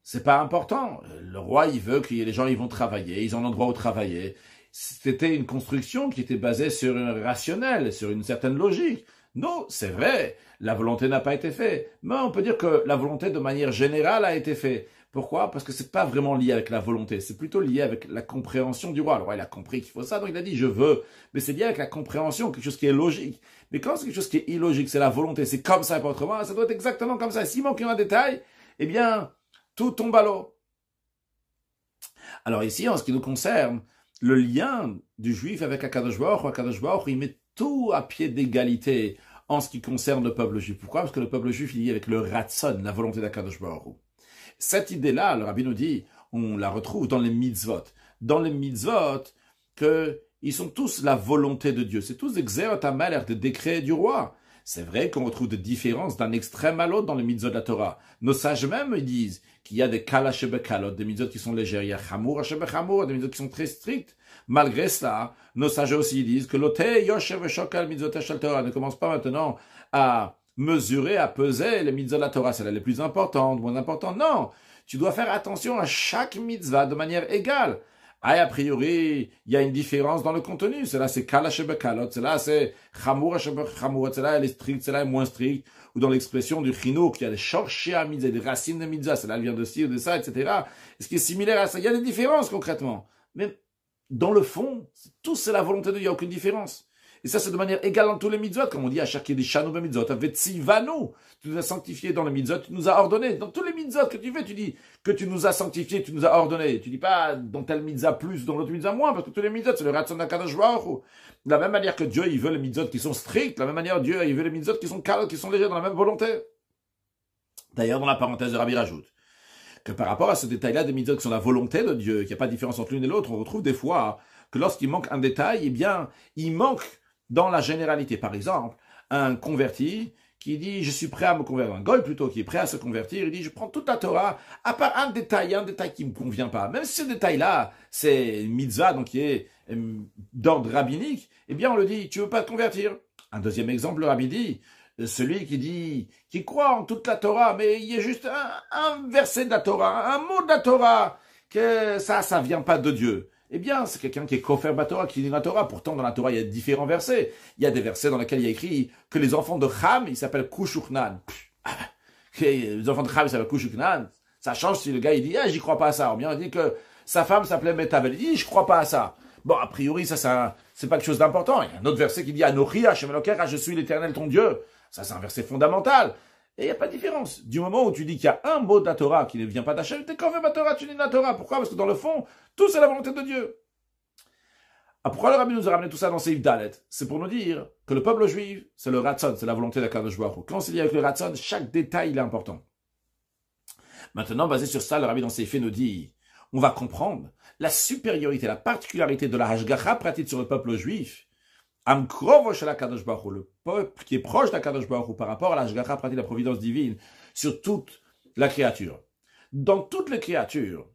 c'est pas important. Le roi, il veut que les gens ils vont travailler, ils ont un endroit où travailler. C'était une construction qui était basée sur un rationnel, sur une certaine logique. Non, c'est vrai, la volonté n'a pas été faite. Mais on peut dire que la volonté, de manière générale, a été faite. Pourquoi? Parce que c'est pas vraiment lié avec la volonté, c'est plutôt lié avec la compréhension du roi. Le roi, il a compris qu'il faut ça, donc il a dit « je veux ». Mais c'est lié avec la compréhension, quelque chose qui est logique. Mais quand c'est quelque chose qui est illogique, c'est la volonté, c'est comme ça et pas autrement, ça doit être exactement comme ça. S'il manque un détail, eh bien, tout tombe à l'eau. Alors ici, en ce qui nous concerne, le lien du juif avec Akadosh Baruch Hu, il met tout à pied d'égalité en ce qui concerne le peuple juif. Pourquoi? Parce que le peuple juif est lié avec le ratson, la volonté d'Akadosh Baruch Hu. Cette idée-là, le Rabbi nous dit, on la retrouve dans les mitzvot. Dans les mitzvot, qu'ils sont tous la volonté de Dieu. C'est tous des xerot hamelech, des décrets du roi. C'est vrai qu'on retrouve des différences d'un extrême à l'autre dans les mitzvot de la Torah. Nos sages même ils disent qu'il y a des kala shebekalot, des mitzvot qui sont légères, il y a chamour shebechamour, des mitzvot qui sont très strictes. Malgré cela, nos sages aussi disent que l'ote yoshev shokal mitzvot shel Torah ne commence pas maintenant à mesurer, à peser les mitzvot de la Torah, celles les plus importantes, moins importantes. Non, tu dois faire attention à chaque mitzvah de manière égale. Ah, a priori, il y a une différence dans le contenu. Cela, c'est kala shebekalot. Cela, c'est chamour shebechamour. Cela, elle est stricte. Cela est moins stricte. Ou dans l'expression du chinook, il y a des shorshé à mitzvah, des racines de mitzvah. Cela, elle vient de ci ou de ça, etc. Ce qui est similaire à ça. Il y a des différences, concrètement. Mais, dans le fond, tout c'est la volonté de Dieu. Il n'y a aucune différence. Et ça, c'est de manière égale dans tous les mitzvot, comme on dit à chaque des chanou de mitzvot. Vetsivanu, tu nous as sanctifiés dans les mitzvot, tu nous as ordonné. Dans tous les mitzvot que tu fais, tu dis que tu nous as sanctifiés, tu nous as ordonné. Tu dis pas dans tel mitzvah plus, dans l'autre mitzvah moins, parce que tous les mitzvot, c'est le ratson d'Akadosh Baruch Hu. De la même manière que Dieu, il veut les mitzvot qui sont stricts, de la même manière, Dieu, il veut les mitzvot qui sont calmes, qui sont légers, dans la même volonté. D'ailleurs, dans la parenthèse de Rabbi rajoute que par rapport à ce détail-là des mitzvot qui sont la volonté de Dieu, qu'il n'y a pas de différence entre l'une et l'autre, on retrouve des fois que lorsqu'il manque un détail, eh bien, il manque dans la généralité. Par exemple, un converti qui dit « je suis prêt à me convertir », un goy plutôt qui est prêt à se convertir, il dit « je prends toute la Torah, à part un détail qui me convient pas ». Même si ce détail-là, c'est une mitzvah, donc qui est d'ordre rabbinique, eh bien on le dit « tu veux pas te convertir ». Un deuxième exemple, le rabbi dit celui qui croit en toute la Torah, mais il y a juste un verset de la Torah, un mot de la Torah, que ça vient pas de Dieu. Eh bien, c'est quelqu'un qui est kofer Torah, qui lit la Torah. Pourtant, dans la Torah, il y a différents versets. Il y a des versets dans lesquels il y a écrit que les enfants de Ham, ils s'appellent Kushuknan. Les enfants de Ham, ils s'appellent Kushuknan. Ça change si le gars, il dit, ah, j'y crois pas à ça. Ou bien, il dit que sa femme s'appelait Metavel. Il dit, je crois pas à ça. Bon, a priori, ça, c'est pas quelque chose d'important. Il y a un autre verset qui dit, Anochi, Hashem Elokecha, je suis l'Éternel, ton Dieu. Ça, c'est un verset fondamental. Et il n'y a pas de différence. Du moment où tu dis qu'il y a un mot de la Torah qui ne vient pas d'Hachem, t'es kofer Torah, tu lis la Torah. Pourquoi? Parce que dans le fond, tout c'est la volonté de Dieu. Ah, pourquoi le rabbi nous a ramené tout ça dans Seif Dalet? C'est pour nous dire que le peuple juif, c'est le Ratzon, c'est la volonté d'Akadosh Baruch Hu. Quand on s'est dit avec le Ratzon, chaque détail il est important. Maintenant, basé sur ça, le rabbi dans Seif nous dit, on va comprendre la supériorité, la particularité de la Hashgacha pratique sur le peuple juif. Le peuple qui est proche d'Akadosh Baruch Hu par rapport à la Hashgacha pratique de la providence divine sur toute la créature. Dans toutes les créatures,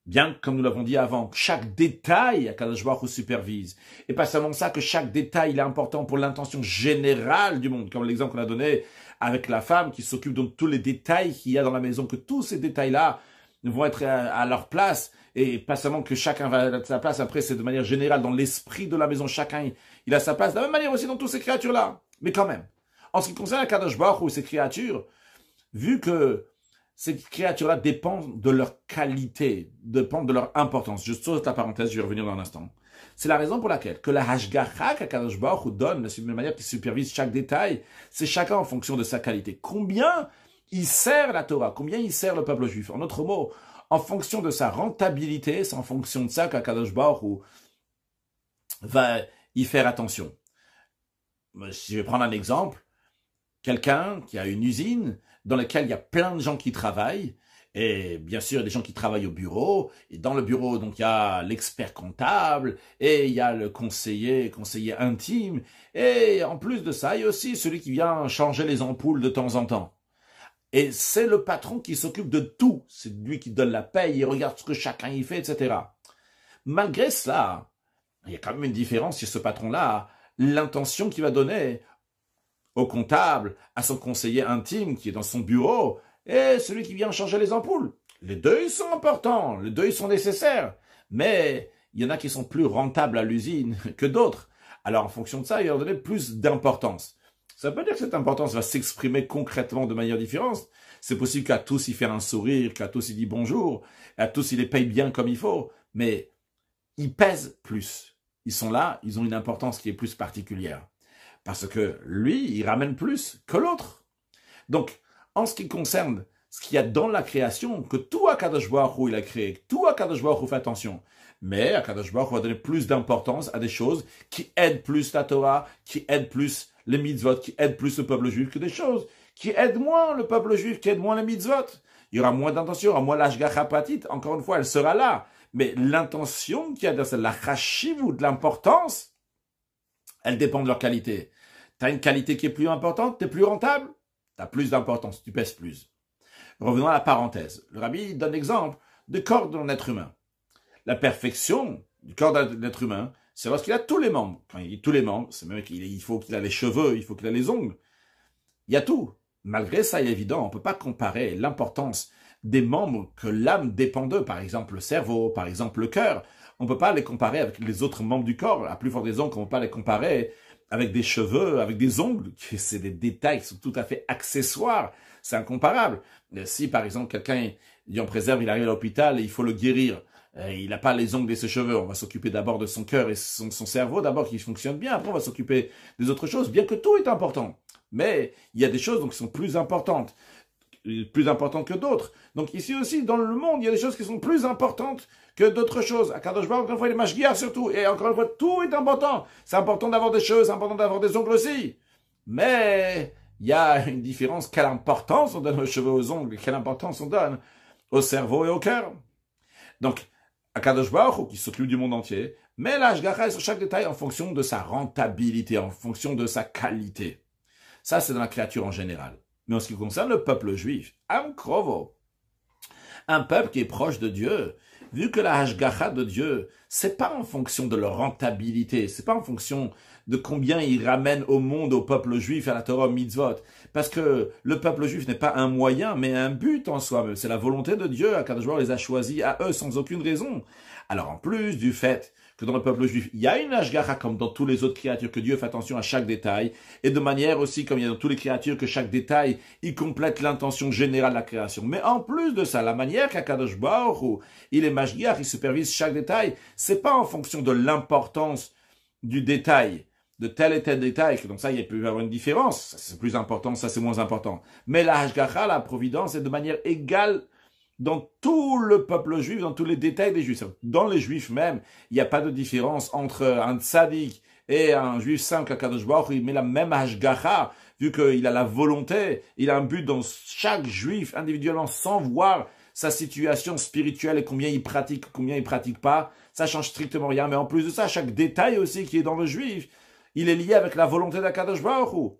bien comme nous l'avons dit avant, chaque détail Akadosh Baruch Hu supervise. Et pas seulement ça, que chaque détail il est important pour l'intention générale du monde, comme l'exemple qu'on a donné avec la femme qui s'occupe de tous les détails qu'il y a dans la maison, que tous ces détails-là vont être à leur place, et pas seulement que chacun va à sa place, après c'est de manière générale, dans l'esprit de la maison, chacun il a sa place, de la même manière aussi dans toutes ces créatures-là. Mais quand même, en ce qui concerne Akadosh Baruch Hu, ces créatures, vu que ces créatures-là dépendent de leur qualité, dépendent de leur importance. Je saute la parenthèse, je vais revenir dans un instant. C'est la raison pour laquelle que la Hashgacha qu'Akadosh Baruch Hu donne, de manière qui supervise chaque détail, c'est chacun en fonction de sa qualité. Combien il sert la Torah, combien il sert le peuple juif. En d'autres mots, en fonction de sa rentabilité, c'est en fonction de ça qu'Akadosh Baruch Hu va y faire attention. Si je vais prendre un exemple, quelqu'un qui a une usine dans laquelle il y a plein de gens qui travaillent, et bien sûr des gens qui travaillent au bureau, et dans le bureau donc il y a l'expert comptable, et il y a le conseiller intime, et en plus de ça, il y a aussi celui qui vient changer les ampoules de temps en temps. Et c'est le patron qui s'occupe de tout. C'est lui qui donne la paye, il regarde ce que chacun y fait, etc. Malgré cela, il y a quand même une différence chez ce patron-là. L'intention qu'il va donner au comptable, à son conseiller intime qui est dans son bureau, et celui qui vient changer les ampoules. Les deux, ils sont importants, les deux, ils sont nécessaires. Mais il y en a qui sont plus rentables à l'usine que d'autres. Alors en fonction de ça, il va leur donner plus d'importance. Ça veut pas dire que cette importance va s'exprimer concrètement de manière différente. C'est possible qu'à tous il fait un sourire, qu'à tous il dit bonjour, à tous il les paye bien comme il faut, mais ils pèsent plus. Ils sont là, ils ont une importance qui est plus particulière. Parce que lui, il ramène plus que l'autre. Donc, en ce qui concerne ce qu'il y a dans la création, que tout Akadosh Baruch Hu il a créé, tout Akadosh Baruch Hu fait attention. Mais Akadosh Baruch Hu va donner plus d'importance à des choses qui aident plus la Torah, qui aident plus les mitzvot, qui aident plus le peuple juif que des choses qui aident moins le peuple juif, qui aident moins les mitzvot. Il y aura moins d'intention, il y aura moins l'ashgacha pratit. Encore une fois, elle sera là. Mais l'intention qu'il y a dans la chashivut, de l'importance, elle dépend de leur qualité. Tu as une qualité qui est plus importante, tu es plus rentable, tu as plus d'importance, tu pèses plus. Revenons à la parenthèse. Le rabbi donne l'exemple du corps d'un être humain. La perfection du corps d'un être humain, c'est lorsqu'il a tous les membres. Quand il dit tous les membres, c'est même qu'il faut qu'il a les cheveux, il faut qu'il a les ongles. Il y a tout. Malgré ça, il est évident, on ne peut pas comparer l'importance des membres que l'âme dépend d'eux, par exemple le cerveau, par exemple le cœur. On ne peut pas les comparer avec les autres membres du corps. À plus forte raison qu'on ne peut pas les comparer avec des cheveux, avec des ongles. C'est des détails qui sont tout à fait accessoires. C'est incomparable. Si, par exemple, quelqu'un, il en préserve, il arrive à l'hôpital et il faut le guérir. Il n'a pas les ongles et ses cheveux. On va s'occuper d'abord de son cœur et son cerveau, d'abord qu'il fonctionne bien. Après, on va s'occuper des autres choses, bien que tout est important. Mais il y a des choses donc, qui sont plus importantes que d'autres. Donc ici aussi, dans le monde, il y a des choses qui sont plus importantes que d'autres choses. À Kadosh Baruch, encore une fois, les mashgiach surtout. Et encore une fois, tout est important. C'est important d'avoir des cheveux, c'est important d'avoir des ongles aussi. Mais il y a une différence. Quelle importance on donne aux cheveux, aux ongles, quelle importance on donne au cerveau et au cœur. Donc, à Kadosh Baruch, qui s'occupe du monde entier, mais l'ashgacha est sur chaque détail en fonction de sa rentabilité, en fonction de sa qualité. Ça, c'est dans la créature en général. Mais en ce qui concerne le peuple juif, Am Krovo, un peuple qui est proche de Dieu, vu que la hashgacha de Dieu, c'est pas en fonction de leur rentabilité, c'est pas en fonction de combien il ramène au monde, au peuple juif, à la Torah mitzvot. Parce que le peuple juif n'est pas un moyen, mais un but en soi-même. C'est la volonté de Dieu. Akadosh Baruch les a choisis à eux sans aucune raison. Alors en plus du fait que dans le peuple juif, il y a une hashgacha comme dans toutes les autres créatures, que Dieu fait attention à chaque détail, et de manière aussi, comme il y a dans toutes les créatures, que chaque détail, il complète l'intention générale de la création. Mais en plus de ça, la manière qu'Akadosh Baruch, il est mashgiach, il supervise chaque détail, c'est pas en fonction de l'importance du détail, de tel et tel détail, que donc ça, il peut y avoir une différence, ça c'est plus important, ça c'est moins important. Mais la hashgacha, la providence, est de manière égale dans tout le peuple juif, dans tous les détails des juifs. Dans les juifs même, il n'y a pas de différence entre un tzaddik et un juif simple, Kadosh Baruch, il met la même hashgacha, vu qu'il a la volonté, il a un but dans chaque juif individuellement, sans voir sa situation spirituelle et combien il pratique pas, ça change strictement rien. Mais en plus de ça, chaque détail aussi qui est dans le juif, il est lié avec la volonté d'Akadosh Baruch.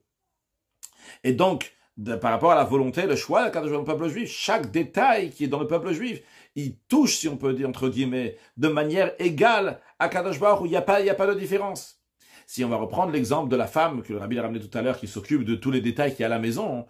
Et donc, par rapport à la volonté, le choix d'Akadosh Baruch dans le peuple juif, chaque détail qui est dans le peuple juif, il touche, si on peut dire, entre guillemets, de manière égale à Akadosh Baruch, où il n'y a pas de différence. Si on va reprendre l'exemple de la femme que le rabbi a ramené tout à l'heure, qui s'occupe de tous les détails qu'il y a à la maison,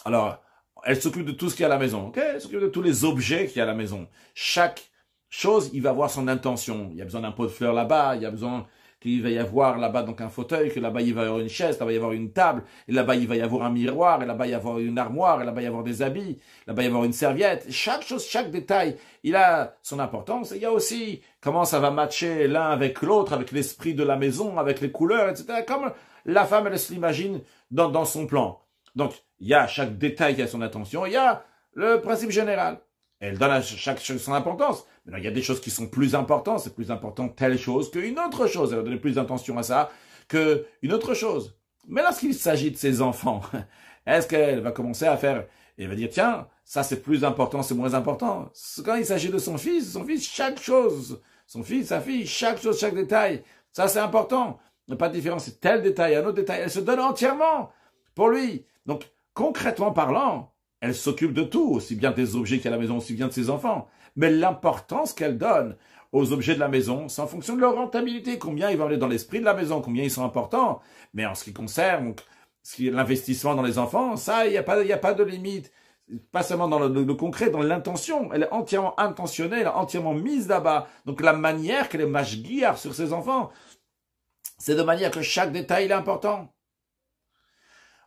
alors, elle s'occupe de tout ce qu'il y a à la maison, ok? Elle s'occupe de tous les objets qu'il y a à la maison. Chaque chose, il va avoir son intention. Il y a besoin d'un pot de fleurs là-bas, il y a besoin qu'il va y avoir là-bas donc un fauteuil, que là-bas il va y avoir une chaise, là-bas il va y avoir une table, et là-bas il va y avoir un miroir, et là-bas il va y avoir une armoire, et là-bas il va y avoir des habits, là-bas il va y avoir une serviette. Chaque chose, chaque détail, il a son importance. Et il y a aussi comment ça va matcher l'un avec l'autre, avec l'esprit de la maison, avec les couleurs, etc. Comme la femme, elle se l'imagine dans son plan. Donc, il y a chaque détail qui a son attention, il y a le principe général. Elle donne à chaque chose son importance. Maintenant, il y a des choses qui sont plus importantes. C'est plus important telle chose qu'une autre chose. Elle va donner plus d'attention à ça qu'une autre chose. Mais lorsqu'il s'agit de ses enfants, est-ce qu'elle va commencer à faire... Elle va dire, tiens, ça c'est plus important, c'est moins important. Quand il s'agit de son fils, chaque chose, son fils, sa fille, chaque chose, chaque détail, ça c'est important. Il n'y a pas de différence, c'est tel détail, un autre détail. Elle se donne entièrement pour lui. Donc, concrètement parlant, elle s'occupe de tout, aussi bien des objets qu'il y a à la maison, aussi bien de ses enfants. Mais l'importance qu'elle donne aux objets de la maison, c'est en fonction de leur rentabilité, combien ils vont aller dans l'esprit de la maison, combien ils sont importants. Mais en ce qui concerne l'investissement dans les enfants, ça, il n'y a pas de limite. Pas seulement dans le concret, dans l'intention. Elle est entièrement intentionnée, elle est entièrement mise là-bas. Donc la manière qu'elle est mashgiach sur ses enfants, c'est de manière que chaque détail est important.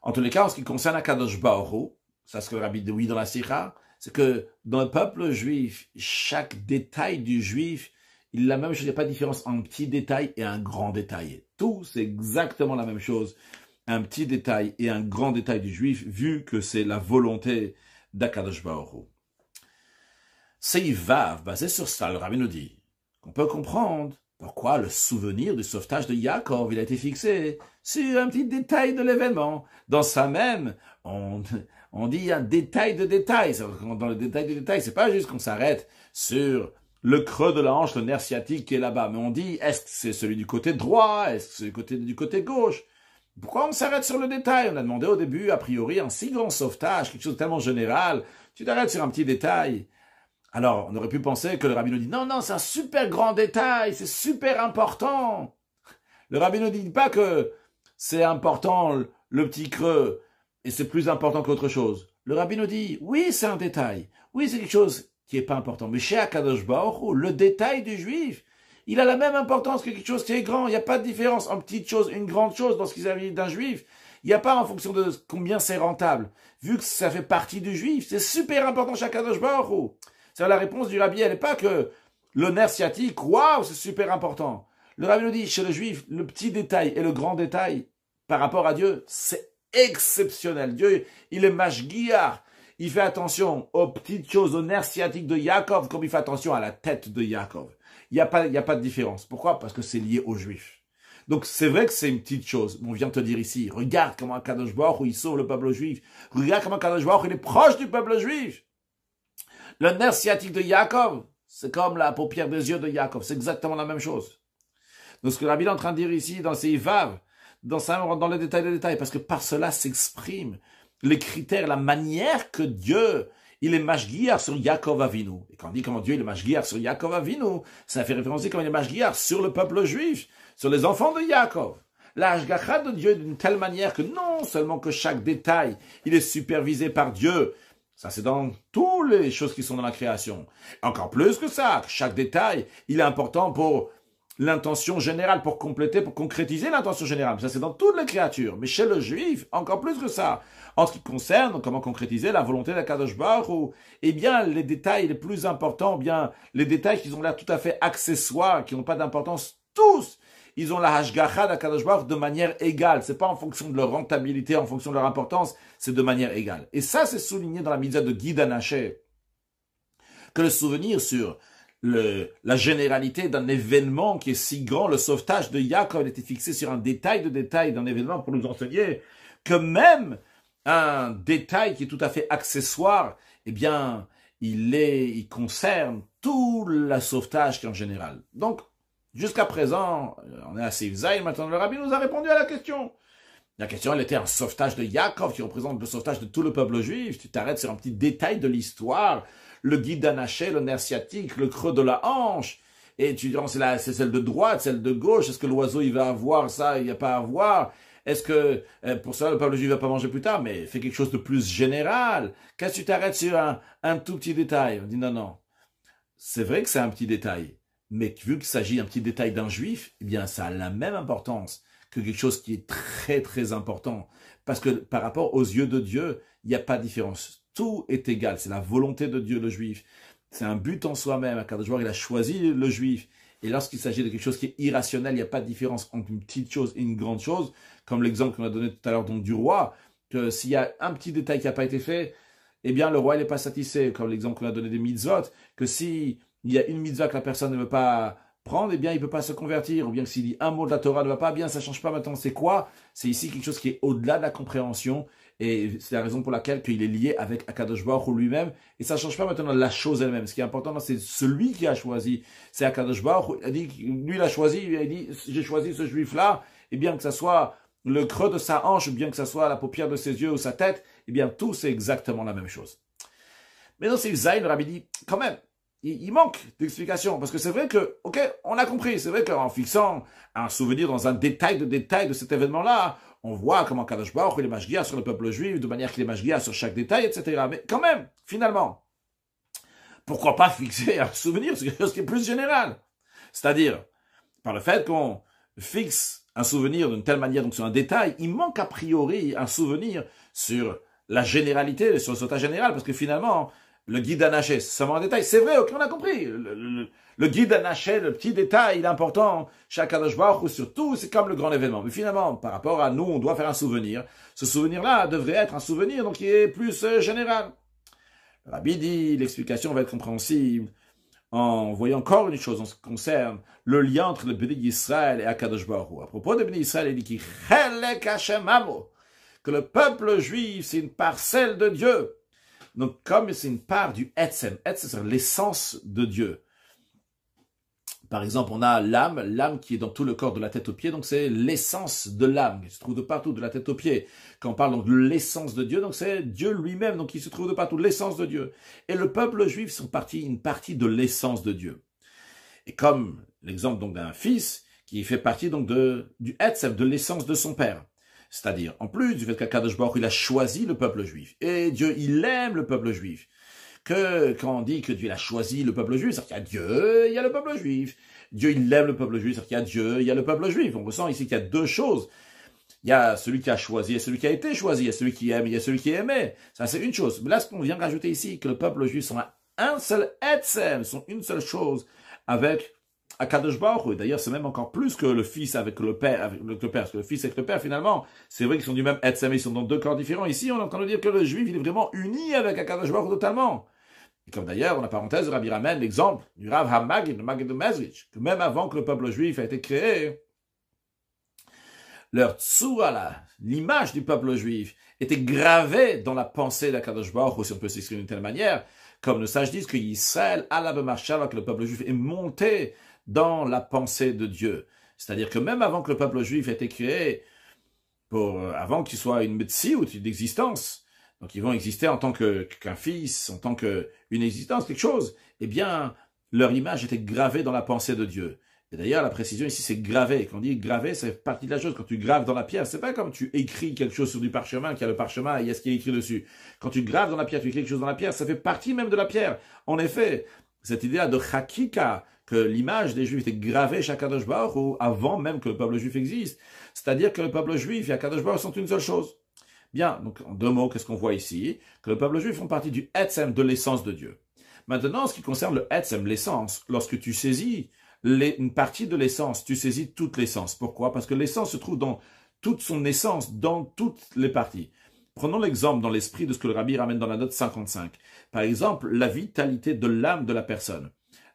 En tous les cas, en ce qui concerne Akadosh Baruch, ça c'est ce que le rabbi dit dans la Sikha, c'est que dans le peuple juif, chaque détail du juif, il a la même chose, il n'y a pas de différence entre un petit détail et un grand détail. Tout, c'est exactement la même chose. Un petit détail et un grand détail du juif, vu que c'est la volonté d'Akadosh Baruch. C'est Vav, basé sur ça, le rabbi nous dit qu'on peut comprendre pourquoi le souvenir du sauvetage de Yaakov, il a été fixé sur un petit détail de l'événement. Dans ça même, on dit un détail de détail. Dans le détail de détail, c'est pas juste qu'on s'arrête sur le creux de la hanche, le nerf sciatique qui est là-bas. Mais on dit, est-ce que c'est celui du côté droit? Est-ce que c'est du côté gauche? Pourquoi on s'arrête sur le détail? On a demandé au début, a priori, un si grand sauvetage, quelque chose de tellement général. Tu t'arrêtes sur un petit détail. Alors, on aurait pu penser que le rabbi nous dit, non, non, c'est un super grand détail, c'est super important. Le rabbi ne dit pas que c'est important, le petit creux, et c'est plus important qu'autre chose. Le rabbi nous dit, oui, c'est un détail. Oui, c'est quelque chose qui est pas important. Mais chez Akadosh Baruch Hu, le détail du juif, il a la même importance que quelque chose qui est grand. Il n'y a pas de différence entre petite chose et une grande chose dans ce qu'ils arrivent d'un juif. Il n'y a pas en fonction de combien c'est rentable. Vu que ça fait partie du juif, c'est super important chez Akadosh Baruch Hu. C'est la réponse du rabbi, elle n'est pas que le nerf sciatique, waouh, c'est super important. Le rabbi nous dit, chez le juif, le petit détail et le grand détail, par rapport à Dieu, c'est exceptionnel. Dieu, il est mashgiach. Il fait attention aux petites choses, aux nerfs sciatiques de Yaakov, comme il fait attention à la tête de Yaakov. Il n'y a pas de différence. Pourquoi? Parce que c'est lié aux juifs. Donc c'est vrai que c'est une petite chose. On vient te dire ici, regarde comment Akadosh Baruch Hu, il sauve le peuple juif. Regarde comment Akadosh Baruch Hu, il est proche du peuple juif. Le nerf sciatique de Yaakov, c'est comme la paupière des yeux de Yaakov. C'est exactement la même chose. Donc ce que Rabbi est en train de dire ici, dans ces Vav, dans les détails, parce que par cela s'expriment les critères, la manière que Dieu, il est mashgiach sur Yaakov Avinu. Et quand on dit comment Dieu il est mashgiach sur Yaakov Avinu, ça fait référence comment il est mashgiach sur le peuple juif, sur les enfants de Yaakov. La hashgacha de Dieu est d'une telle manière que non seulement que chaque détail, il est supervisé par Dieu. Ça, c'est dans toutes les choses qui sont dans la création. Encore plus que ça, chaque détail, il est important pour l'intention générale, pour compléter, pour concrétiser l'intention générale. Ça, c'est dans toutes les créatures. Mais chez le juif, encore plus que ça. En ce qui concerne comment concrétiser la volonté d'Akadosh Baruch Hu, eh bien, les détails les plus importants, bien, les détails qui ont l'air tout à fait accessoires, qui n'ont pas d'importance, tous, ils ont la hashgacha d'Akadosh Baruch Hu de manière égale. C'est pas en fonction de leur rentabilité, en fonction de leur importance, c'est de manière égale. Et ça, c'est souligné dans la mitzvah de Guy Danaché, que le souvenir sur la généralité d'un événement qui est si grand, le sauvetage de Yaakov était fixé sur un détail d'un événement pour nous enseigner que même un détail qui est tout à fait accessoire, eh bien, il concerne tout le sauvetage qui est en général. Donc, jusqu'à présent, on est à Seif Zayin, maintenant le rabbi nous a répondu à la question. La question, elle était un sauvetage de Yaakov qui représente le sauvetage de tout le peuple juif. Tu t'arrêtes sur un petit détail de l'histoire, le guide d'Anaché, le nerf sciatique, le creux de la hanche, et tu dis, c'est celle de droite, celle de gauche, est-ce que l'oiseau, il va avoir ça, il n'y a pas à avoir? Est-ce que, pour ça, le peuple juif va pas manger plus tard? Mais fais quelque chose de plus général. Qu'est-ce que tu t'arrêtes sur un tout petit détail? On dit non, non. C'est vrai que c'est un petit détail, mais vu qu'il s'agit d'un petit détail d'un juif, eh bien, ça a la même importance que quelque chose qui est très, très important. Parce que par rapport aux yeux de Dieu, il n'y a pas de différence. Tout est égal. C'est la volonté de Dieu, le juif. C'est un but en soi-même. Akadosh Baruch Hu, il a choisi le juif. Et lorsqu'il s'agit de quelque chose qui est irrationnel, il n'y a pas de différence entre une petite chose et une grande chose. Comme l'exemple qu'on a donné tout à l'heure donc du roi, que s'il y a un petit détail qui n'a pas été fait, eh bien, le roi, il n'est pas satisfait. Comme l'exemple qu'on a donné des mitzvot, que si il y a une mitzvah que la personne ne veut pas prendre, eh bien, il ne peut pas se convertir. Ou bien que s'il dit un mot de la Torah ne va pas, bien, ça ne change pas maintenant. C'est quoi? C'est ici quelque chose qui est au-delà de la compréhension. Et c'est la raison pour laquelle il est lié avec Akadosh Baruch Hu lui-même. Et ça ne change pas maintenant la chose elle-même. Ce qui est important, c'est celui qui a choisi. C'est Akadosh Baruch Hu. Il a dit, lui, il a choisi, il a dit, j'ai choisi ce juif-là. Et bien que ça soit le creux de sa hanche, ou bien que ça soit la paupière de ses yeux ou sa tête, eh bien, tout, c'est exactement la même chose. Mais dans ces Zayn, le rabbi dit, quand même, il manque d'explication. Parce que c'est vrai que, ok, on a compris. C'est vrai qu'en fixant un souvenir dans un détail de cet événement-là, on voit comment Kadosh Baruch Hu il est mashgiach sur le peuple juif, de manière qu'il est mashgiach sur chaque détail, etc. Mais quand même, finalement, pourquoi pas fixer un souvenir sur quelque chose qui est plus général? C'est-à-dire, par le fait qu'on fixe un souvenir d'une telle manière, donc sur un détail, il manque a priori un souvenir sur la généralité, sur le sauvetage général, parce que finalement, le guide d'Anaché, c'est seulement un détail. C'est vrai, ok, on a compris. Le guide d'Anaché, le petit détail, il est important. Chaque Kadosh Baruch Hu, surtout, c'est comme le grand événement. Mais finalement, par rapport à nous, on doit faire un souvenir. Ce souvenir-là devrait être un souvenir, donc qui est plus général. Le rabbi dit, l'explication va être compréhensible en voyant encore une chose en ce qui concerne le lien entre le Béni Israël et Akadosh Baruch Hu. À propos de Béni Israël, il dit qu'il chelek Hashem amo, que le peuple juif, c'est une parcelle de Dieu. Donc, comme c'est une part du Etzem, Etzem, c'est l'essence de Dieu. Par exemple, on a l'âme qui est dans tout le corps de la tête aux pieds, donc c'est l'essence de l'âme, qui se trouve de partout, de la tête aux pieds. Quand on parle donc de l'essence de Dieu, donc c'est Dieu lui-même, donc il se trouve de partout, l'essence de Dieu. Et le peuple juif sont une partie de l'essence de Dieu. Et comme l'exemple donc d'un fils qui fait partie donc du Etzem, de l'essence de son père. C'est-à-dire, en plus du fait qu'Akadosh Baruch Hu, il a choisi le peuple juif. Et Dieu, il aime le peuple juif. Que quand on dit que Dieu a choisi le peuple juif, c'est-à-dire qu'il y a Dieu, il y a le peuple juif. Dieu, il aime le peuple juif, c'est-à-dire qu'il y a Dieu, il y a le peuple juif. On ressent ici qu'il y a deux choses. Il y a celui qui a choisi et celui qui a été choisi. Il y a celui qui aime, il y a celui qui est aimé. Ça, c'est une chose. Mais là, ce qu'on vient rajouter ici, que le peuple juif sont un seul etzem, sont une seule chose avec Akadosh Baruch Hu. D'ailleurs, c'est même encore plus que le fils avec le père, parce que le fils avec le père, finalement, c'est vrai qu'ils sont du même etzem, ils sont dans deux corps différents. Ici, on est en train de dire que le juif, il est vraiment uni avec Akadosh Baruch Hu totalement. Et comme d'ailleurs, en parenthèse, Rabbi ramène l'exemple du Rav HaMagid, le Magid de Mezrich, que même avant que le peuple juif ait été créé, leur tsura, l'image du peuple juif, était gravée dans la pensée d'Akadosh Baruch Hu, si on peut s'exprimer d'une telle manière, comme nos sages disent que Yisraël, que le peuple juif est monté dans la pensée de Dieu. C'est-à-dire que même avant que le peuple juif ait été créé, avant qu'il soit une médecine ou une existence, donc ils vont exister en tant qu'un fils, en tant qu'une existence, quelque chose, eh bien, leur image était gravée dans la pensée de Dieu. Et d'ailleurs, la précision ici, c'est gravé. Quand on dit gravé, c'est partie de la chose. Quand tu graves dans la pierre, c'est pas comme tu écris quelque chose sur du parchemin, qu'il y a le parchemin et il y a ce qui est écrit dessus. Quand tu graves dans la pierre, tu écris quelque chose dans la pierre, ça fait partie même de la pierre. En effet, cette idée-là de chakika, que l'image des Juifs était gravée chez Akadosh Baruch Hu avant même que le peuple juif existe. C'est-à-dire que le peuple juif et Akadosh Baruch Hu sont une seule chose. Bien, donc en deux mots, qu'est-ce qu'on voit ici? Que le peuple juif font partie du Etzem, de l'essence de Dieu. Maintenant, en ce qui concerne le Etzem, l'essence, lorsque tu saisis une partie de l'essence, tu saisis toute l'essence. Pourquoi? Parce que l'essence se trouve dans toute son essence, dans toutes les parties. Prenons l'exemple dans l'esprit de ce que le Rabbi ramène dans la note 55. Par exemple, la vitalité de l'âme de la personne.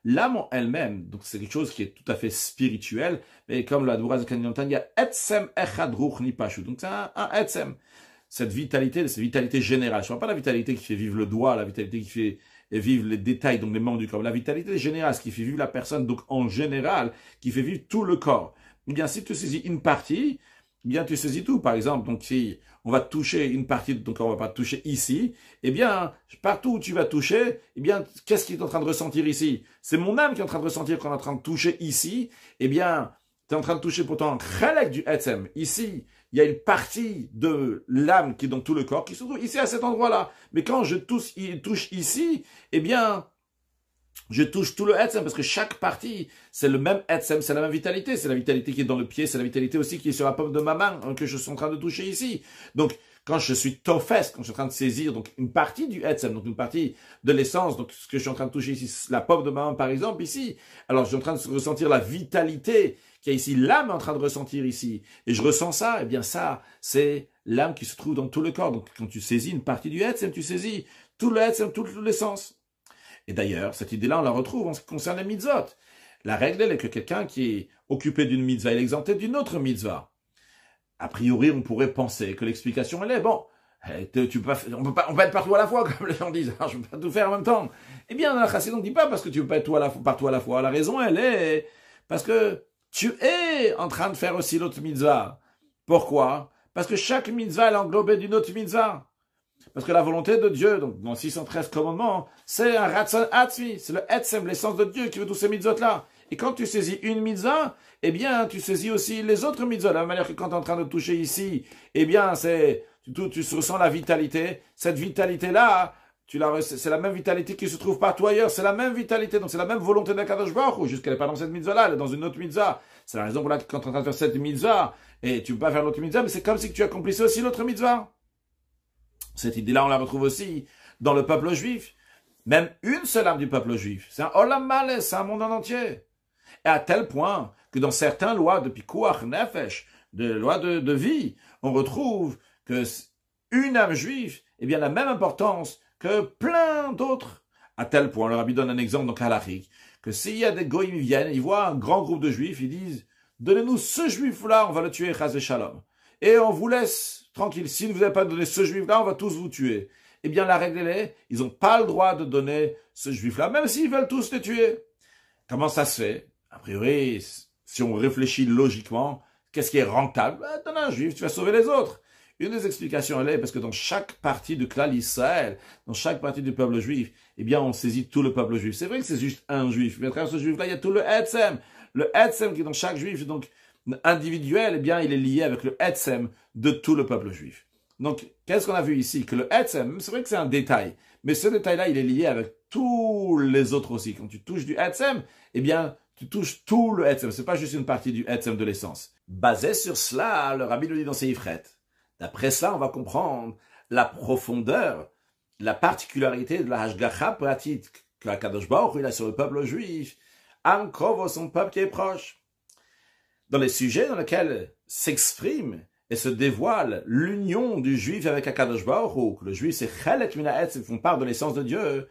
L'âme en elle-même, donc c'est quelque chose qui est tout à fait spirituel, mais comme la Dvoura Zakaniantan, il y a Etzem Echad Ruch Nipashu. Donc c'est un Etzem. Cette vitalité générale. Je ne parle pas de la vitalité qui fait vivre le doigt, la vitalité qui fait vivre les détails, donc les membres du corps. La vitalité générale, ce qui fait vivre la personne, donc en général, qui fait vivre tout le corps. Eh bien, si tu saisis une partie, eh bien, tu saisis tout. Par exemple, donc si on va toucher une partie de ton corps, on va pas toucher ici, eh bien, partout où tu vas toucher, eh bien, qu'est-ce qu'il est en train de ressentir ici? C'est mon âme qui est en train de ressentir qu'on est en train de toucher ici. Eh bien, tu es en train de toucher pourtant un chalek du Etzem. Ici, il y a une partie de l'âme qui est dans tout le corps, qui se trouve ici à cet endroit-là. Mais quand je touche ici, eh bien, je touche tout le Etzem, parce que chaque partie, c'est le même Etzem, c'est la même vitalité. C'est la vitalité qui est dans le pied, c'est la vitalité aussi qui est sur la paume de ma main, que je suis en train de toucher ici. Donc, quand je suis tofes, quand je suis en train de saisir donc une partie du Etzem, donc une partie de l'essence, donc ce que je suis en train de toucher ici, la paume de ma main par exemple, ici, alors je suis en train de ressentir la vitalité qu'il y a ici, l'âme est en train de ressentir ici, et je ressens ça, eh bien ça, c'est l'âme qui se trouve dans tout le corps. Donc quand tu saisis une partie du Etzem, tu saisis tout le Etzem, toute l'essence. Et d'ailleurs, cette idée-là, on la retrouve en ce qui concerne les mitzvot. La règle, elle est que quelqu'un qui est occupé d'une mitzvah, il est exempté d'une autre mitzvah. A priori, on pourrait penser que l'explication, elle est, bon, on peut pas être partout à la fois, comme les gens disent, alors je peux pas tout faire en même temps. Eh bien, la Chassidut ne dit pas parce que tu peux pas être partout à la fois. La raison, elle est parce que tu es en train de faire aussi l'autre mitzvah. Pourquoi? Parce que chaque mitzvah, elle est englobée d'une autre mitzvah. Parce que la volonté de Dieu, donc dans 613 commandements, c'est un Ratzon Atzmi, c'est le Etzem, l'essence de Dieu qui veut tous ces mitzvot-là. Et quand tu saisis une mitzvah, eh bien, tu saisis aussi les autres mitzvot. De la même manière que quand tu es en train de toucher ici, eh bien, tu ressens la vitalité. Cette vitalité-là, c'est la même vitalité qui se trouve partout ailleurs. C'est la même vitalité, donc c'est la même volonté d'Akadosh Baruch Hu, jusqu'elle n'est pas dans cette mitzvah-là, elle est dans une autre mitzvah. C'est la raison pour laquelle quand tu es en train de faire cette mitzvah, et tu ne peux pas faire l'autre mitzvah, mais c'est comme si tu accomplissais aussi l'autre mitzvah. Cette idée-là, on la retrouve aussi dans le peuple juif. Même une seule âme du peuple juif. C'est un olam maleh, c'est un monde en entier. Et à tel point que dans certaines lois de pikuach nefesh, de lois de vie, on retrouve que une âme juive, eh bien, la même importance que plein d'autres. À tel point, le rabbi donne un exemple donc halachique, que s'il y a des goïms qui viennent, ils voient un grand groupe de juifs, ils disent, donnez-nous ce juif-là, on va le tuer, chas shalom. Et on vous laisse tranquille. Si vous n'avez pas donné ce juif-là, on va tous vous tuer. Eh bien, la règle est, ils n'ont pas le droit de donner ce juif-là, même s'ils veulent tous les tuer. Comment ça se fait? A priori, si on réfléchit logiquement, qu'est-ce qui est rentable? Donne un juif, tu vas sauver les autres. Une des explications, elle est parce que dans chaque partie du clan Israël, dans chaque partie du peuple juif, eh bien, on saisit tout le peuple juif. C'est vrai que c'est juste un juif, mais à travers ce juif-là, il y a tout le Etzem. Le Etzem qui est dans chaque juif, donc individuel, eh bien, il est lié avec le Etzem de tout le peuple juif. Donc, qu'est-ce qu'on a vu ici? Que le Etzem, c'est vrai que c'est un détail, mais ce détail-là, il est lié avec tous les autres aussi. Quand tu touches du Etzem, eh bien, tu touches tout le Etzem. C'est pas juste une partie du Etzem de l'essence. Basé sur cela, le Rabbi nous dit dans ses Ifret. D'après cela, on va comprendre la profondeur, la particularité de la Hashgacha pratique que Akadosh Baruch Hu a sur le peuple juif, encore son peuple qui est proche. Dans les sujets dans lesquels s'exprime et se dévoile l'union du juif avec Akadosh Baruch Hu, que le juif c'est Chelek Mina Etz, ils font part de l'essence de Dieu,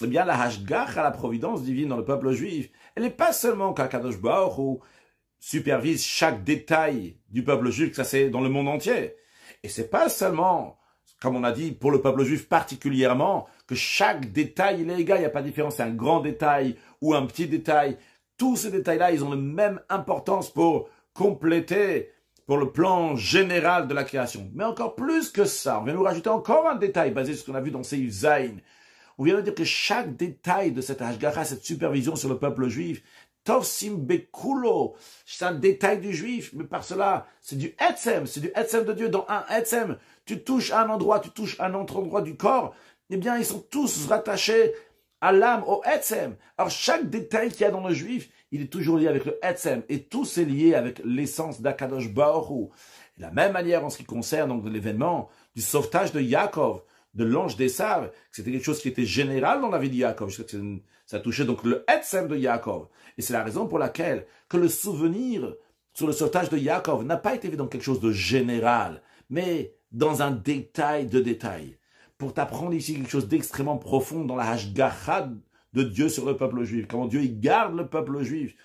eh bien la Hashgacha, la providence divine dans le peuple juif, elle n'est pas seulement qu'Akadosh Baruch Hu supervise chaque détail du peuple juif, que ça c'est dans le monde entier. Et c'est pas seulement, comme on a dit, pour le peuple juif particulièrement, que chaque détail il est égal, il n'y a pas de différence, c'est un grand détail ou un petit détail. Tous ces détails-là, ils ont la même importance pour compléter, pour le plan général de la création. Mais encore plus que ça, on vient nous rajouter encore un détail basé sur ce qu'on a vu dans Seif Zayin. On vient de dire que chaque détail de cette Hashgacha, cette supervision sur le peuple juif, Tovsim Bekulo, c'est un détail du juif, mais par cela, c'est du Etzem de Dieu. Dans un Etzem, tu touches un endroit, tu touches un autre endroit du corps, eh bien, ils sont tous rattachés à l'âme, au Etzem. Alors, chaque détail qu'il y a dans le juif, il est toujours lié avec le Etzem, et tout est lié avec l'essence d'Akadosh Baruch Hu. De la même manière, en ce qui concerne donc l'événement du sauvetage de Yaakov, de l'ange d'Esav, c'était quelque chose qui était général dans la vie de Yaakov. Ça touchait donc le Etzem de Yaakov. Et c'est la raison pour laquelle que le souvenir sur le sauvetage de Yaakov n'a pas été vu dans quelque chose de général, mais dans un détail de détail. Pour t'apprendre ici quelque chose d'extrêmement profond dans la Hashgacha de Dieu sur le peuple juif, comment Dieu il garde le peuple juif,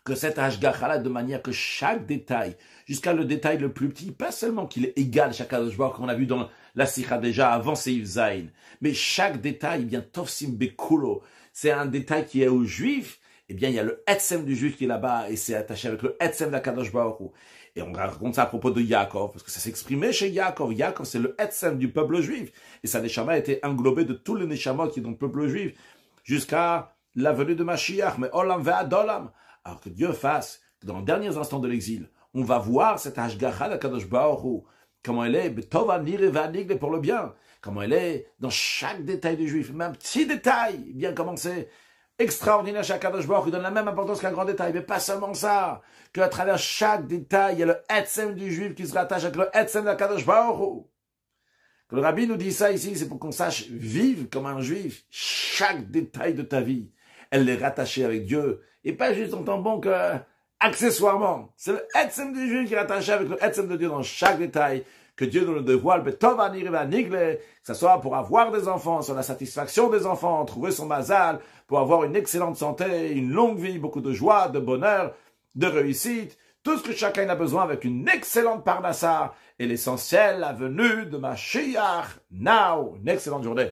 que cette Hashgacha-là, de manière que chaque détail, jusqu'à le détail le plus petit, pas seulement qu'il est égal chaque Akadosh Baruch Hu, qu'on a vu dans la Sikha déjà avant Seif Zayin, mais chaque détail, eh bien, Tovsim Bekulo, c'est un détail qui est aux Juifs, eh bien, il y a le Etzem du Juif qui est là-bas, et c'est attaché avec le Etzem d'Akadosh Baruch Hu. Et on raconte ça à propos de Yaakov, parce que ça s'exprimait chez Yaakov. Yaakov, c'est le Etzem du peuple juif, et sa Neshama a été englobée de tous les Neshamot qui sont dans le peuple juif, jusqu'à la venue de Mashiach, mais Olam ve'adolam. Alors que Dieu fasse que dans les derniers instants de l'exil, on va voir cette Hashgacha d'Akadosh Baruch Hu, comment elle est, Tova nire va'nigle pour le bien, comment elle est dans chaque détail du juif, même petit détail, bien comment c'est extraordinaire chez Akadosh Baruch Hu, donne la même importance qu'un grand détail, mais pas seulement ça, qu'à travers chaque détail, il y a le Etzem du juif qui se rattache avec le Etzem d'Akadosh Baruch Hu. Que le Rabbi nous dit ça ici, c'est pour qu'on sache vivre comme un juif, chaque détail de ta vie, elle est rattachée avec Dieu, et pas juste en tant bon que accessoirement. C'est le Etzem du juif qui est rattaché avec le Etzem de Dieu dans chaque détail, que Dieu nous le dévoile, que ce soit pour avoir des enfants, sur la satisfaction des enfants, trouver son mazal, pour avoir une excellente santé, une longue vie, beaucoup de joie, de bonheur, de réussite, tout ce que chacun a besoin avec une excellente parnassa, et l'essentiel, la venue de Mashiach, now, une excellente journée.